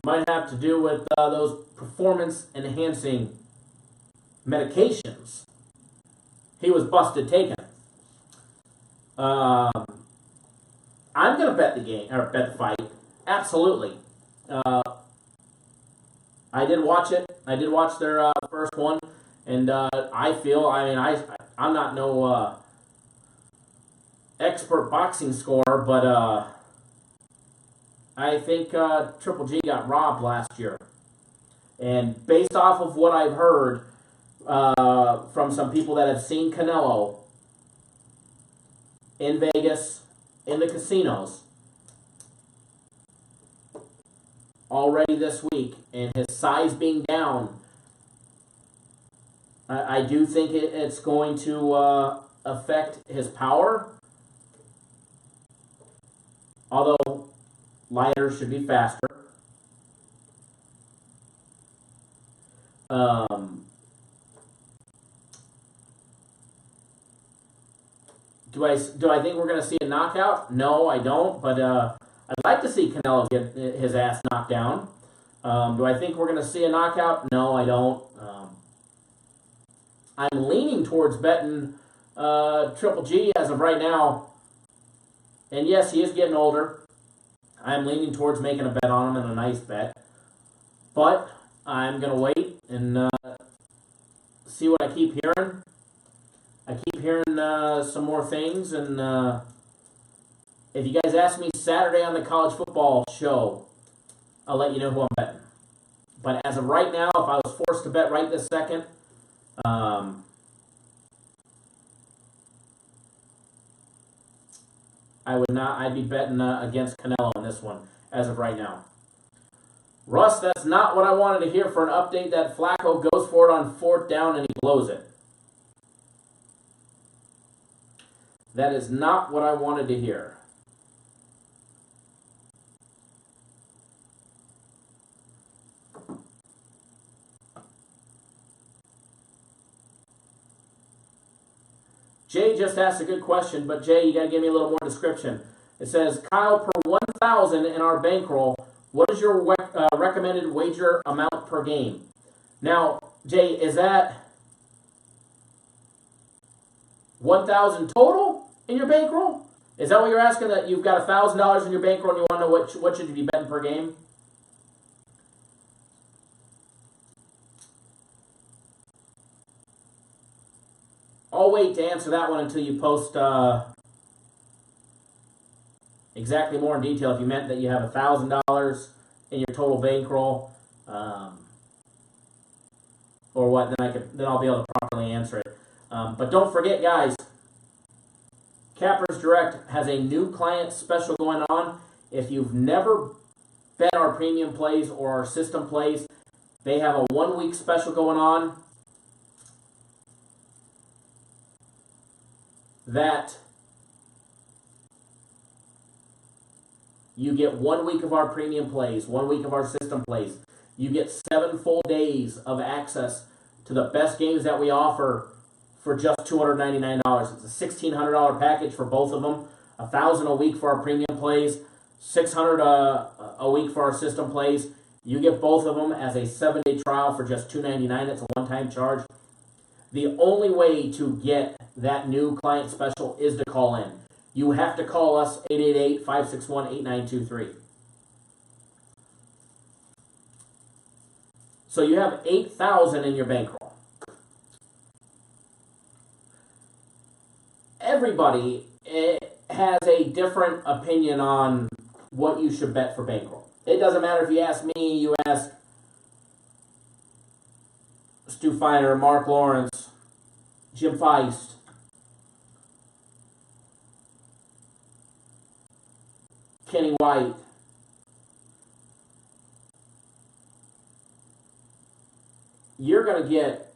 Might have to do with those performance-enhancing medications he was busted taking. I'm going to bet the game, or bet the fight. Absolutely. I did watch it. I did watch their first one. And I'm not no expert boxing scorer, but I think Triple G got robbed last year. And based off of what I've heard from some people that have seen Canelo in Vegas, in the casinos, already this week, and his size being down, I do think it's going to affect his power. Although lighters should be faster. do I think we're going to see a knockout? No, I don't. But I'd like to see Canelo get his ass knocked down. Do I think we're going to see a knockout? No, I don't. I'm leaning towards betting Triple G as of right now. And yes, he is getting older. I'm leaning towards making a bet on him and a nice bet. But I'm going to wait and see what I keep hearing. I keep hearing some more things. And if you guys ask me Saturday on the college football show, I'll let you know who I'm betting. But as of right now, if I was forced to bet right this second, I would not. I'd be betting against Canelo on this one as of right now. Russ, that's not what I wanted to hear for an update that Flacco goes for it on 4th down and he blows it. That is not what I wanted to hear. Jay just asked a good question, but Jay, you got to give me a little more description. It says, Kyle, per 1,000 in our bankroll, what is your recommended wager amount per game? Now, Jay, is that 1,000 total in your bankroll? Is that what you're asking, that you've got $1,000 in your bankroll and you want to know what should you be betting per game? I'll wait to answer that one until you post exactly more in detail. If you meant that you have $1,000 in your total bankroll, or what, then I'll be able to properly answer it. But don't forget, guys, Cappers Direct has a new client special going on. If you've never bet our premium plays or our system plays, they have a 1-week special going on that you get 1 week of our premium plays, 1 week of our system plays. You get 7 full days of access to the best games that we offer for just $299. It's a $1,600 package for both of them. $1,000 a week for our premium plays, $600 a week for our system plays. You get both of them as a 7-day trial for just $299. It's a one-time charge. The only way to get that new client special is to call in. You have to call us 888-561-8923. So you have $8,000 in your bankroll. Everybody has a different opinion on what you should bet for bankroll. It doesn't matter if you ask me, you ask Stu Feiner, Mark Lawrence, Jim Feist, Kenny White. You're going to get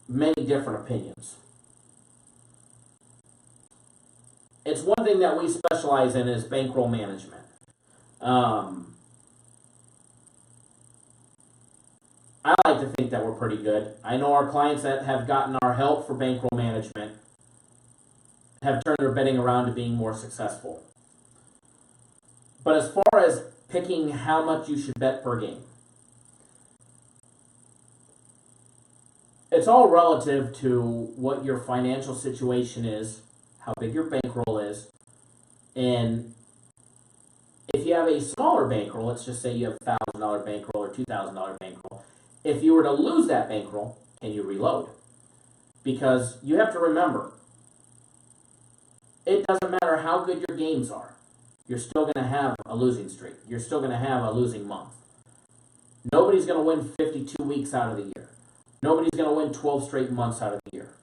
many different opinions. It's one thing that we specialize in is bankroll management. I like to think that we're pretty good. I know our clients that have gotten our help for bankroll management have turned their betting around to being more successful. But as far as picking how much you should bet per game, it's all relative to what your financial situation is, how big your bankroll is, and if you have a smaller bankroll, let's just say you have a $1,000 bankroll or $2,000 bankroll, if you were to lose that bankroll, can you reload? Because you have to remember, it doesn't matter how good your games are, you're still going to have a losing streak. You're still going to have a losing month. Nobody's going to win 52 weeks out of the year. Nobody's going to win 12 straight months out of the year.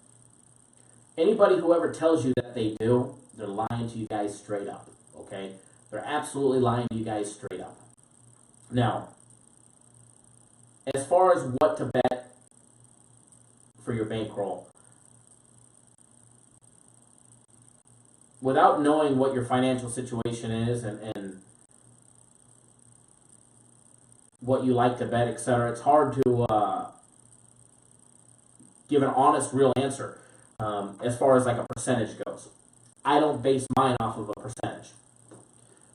Anybody who ever tells you that they do, they're lying to you guys straight up, okay? They're absolutely lying to you guys straight up. Now, as far as what to bet for your bankroll, without knowing what your financial situation is and what you like to bet, etc., it's hard to give an honest, real answer as far as like a percentage goes. I don't base mine off of a percentage.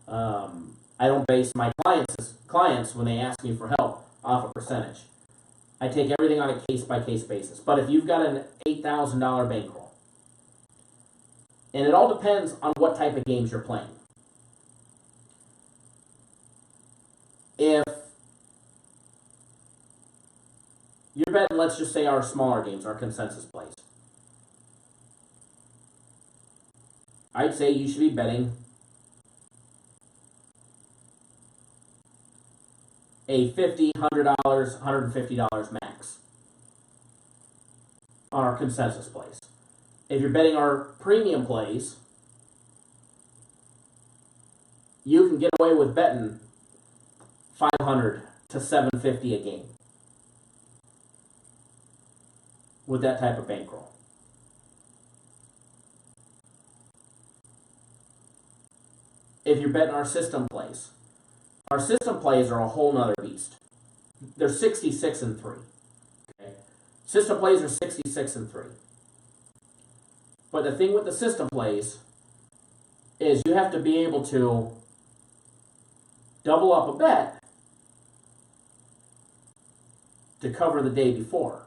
I don't base my clients when they ask me for help off a percentage. I take everything on a case-by-case basis. But if you've got an $8,000 bankroll, and it all depends on what type of games you're playing. If you're betting, let's just say, our smaller games, our consensus plays, I'd say you should be betting a $50, $100, $150 max on our consensus plays. If you're betting our premium plays, you can get away with betting $500 to $750 a game with that type of bankroll. If you're betting our system plays are a whole nother beast. They're 66-3. Okay? System plays are 66-3. But the thing with the system plays is you have to be able to double up a bet to cover the day before.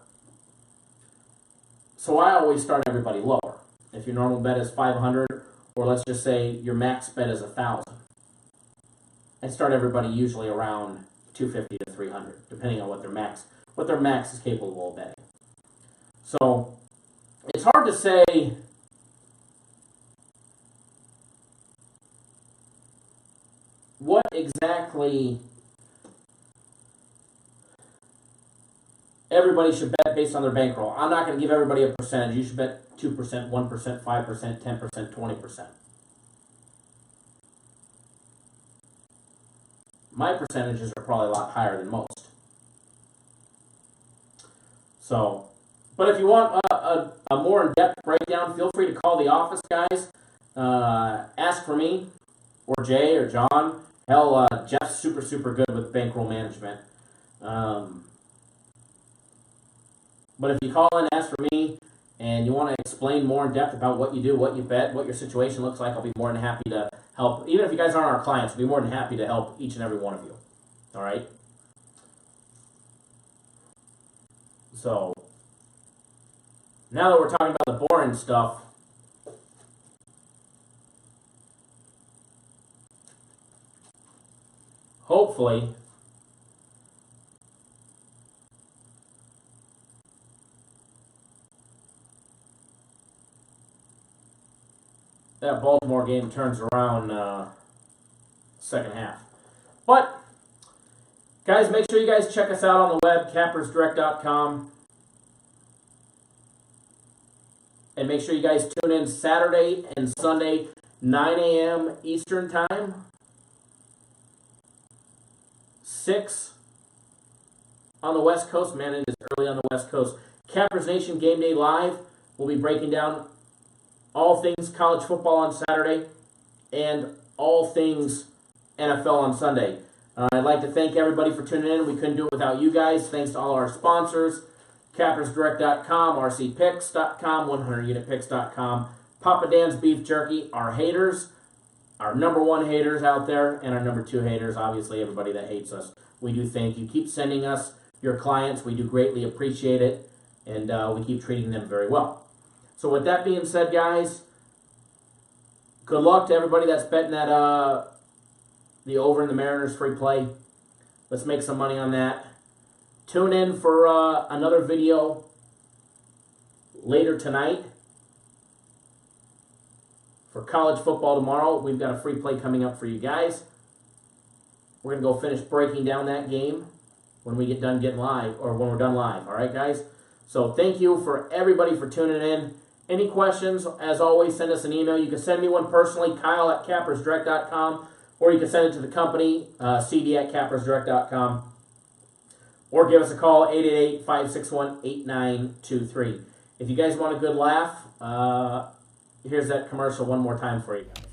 So I always start everybody lower. If your normal bet is 500, or let's just say your max bet is 1,000, I start everybody usually around 250 to 300, depending on what their max is capable of betting. So it's hard to say what exactly everybody should bet based on their bankroll. I'm not going to give everybody a percentage. You should bet 2%, 1%, 5%, 10%, 20%. My percentages are probably a lot higher than most. So, but if you want a more in-depth breakdown, feel free to call the office, guys. Ask for me, or Jay, or John. Hell, Jeff's super good with bankroll management. But if you call in and ask for me, and you want to explain more in depth about what you do, what you bet, what your situation looks like, I'll be more than happy to help. Even if you guys aren't our clients, I'll be more than happy to help each and every one of you. All right? So, now that we're talking about the boring stuff, hopefully that Baltimore game turns around second half. But, guys, make sure you guys check us out on the web, cappersdirect.com. And make sure you guys tune in Saturday and Sunday, 9 a.m. Eastern Time, 6 on the West Coast. Man, it is early on the West Coast. Cappers Nation Game Day Live. We'll be breaking down all things college football on Saturday and all things NFL on Sunday. I'd like to thank everybody for tuning in. We couldn't do it without you guys. Thanks to all our sponsors, cappersdirect.com, rcpicks.com, 100unitpicks.com, Papa Dan's Beef Jerky, our haters, our number one haters out there, and our number two haters, obviously everybody that hates us. We do thank you. Keep sending us your clients. We do greatly appreciate it, and we keep treating them very well. So with that being said, guys, good luck to everybody that's betting that the over in the Mariners free play. Let's make some money on that. Tune in for another video later tonight for college football tomorrow. We've got a free play coming up for you guys. We're going to go finish breaking down that game when we get done getting live, or when we're done live. All right, guys? So thank you for everybody for tuning in. Any questions, as always, send us an email. You can send me one personally, Kyle@cappersdirect.com, or you can send it to the company, cd@cappersdirect.com, or give us a call, 888-561-8923. If you guys want a good laugh, here's that commercial one more time for you guys.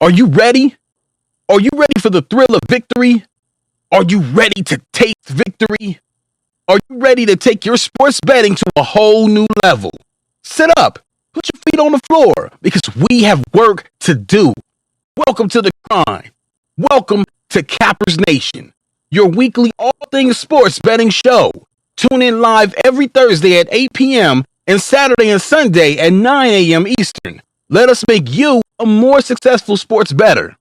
Are you ready? Are you ready for the thrill of victory? Are you ready to taste victory? Are you ready to take your sports betting to a whole new level? Sit up, put your feet on the floor, because we have work to do. Welcome to the grind. Welcome to Cappers Nation, your weekly all things sports betting show. Tune in live every Thursday at 8 p.m. and Saturday and Sunday at 9 a.m. Eastern. Let us make you a more successful sports bettor.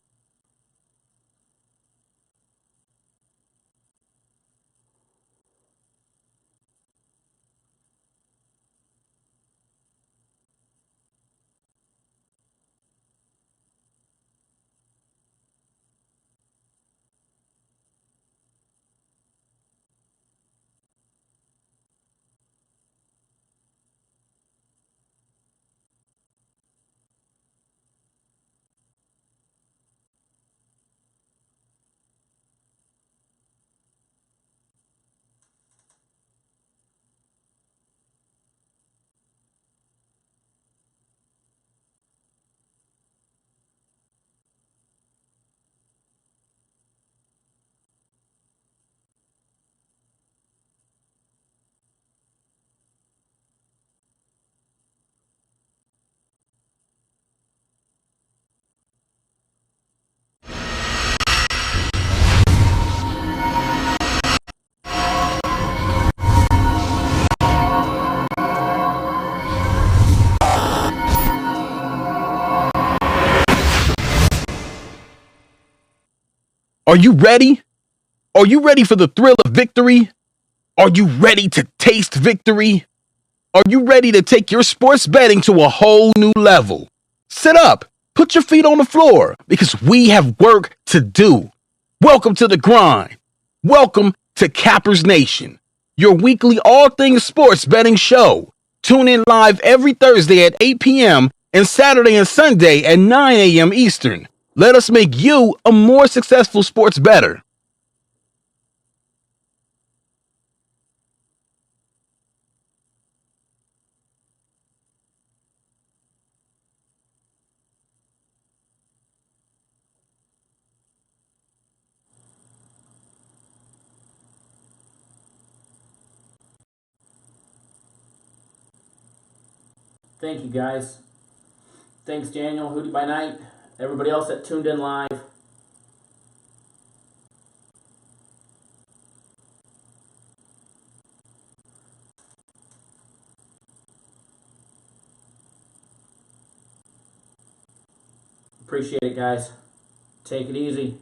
Are you ready? Are you ready for the thrill of victory? Are you ready to taste victory? Are you ready to take your sports betting to a whole new level? Sit up, put your feet on the floor, because we have work to do. Welcome to the grind. Welcome to Cappers Nation, your weekly all things sports betting show. Tune in live every Thursday at 8 p.m. and Saturday and Sunday at 9 a.m. Eastern. Let us make you a more successful sports bettor. Thank you, guys. Thanks, Daniel, Hootie by Night, everybody else that tuned in live. Appreciate it, guys. Take it easy.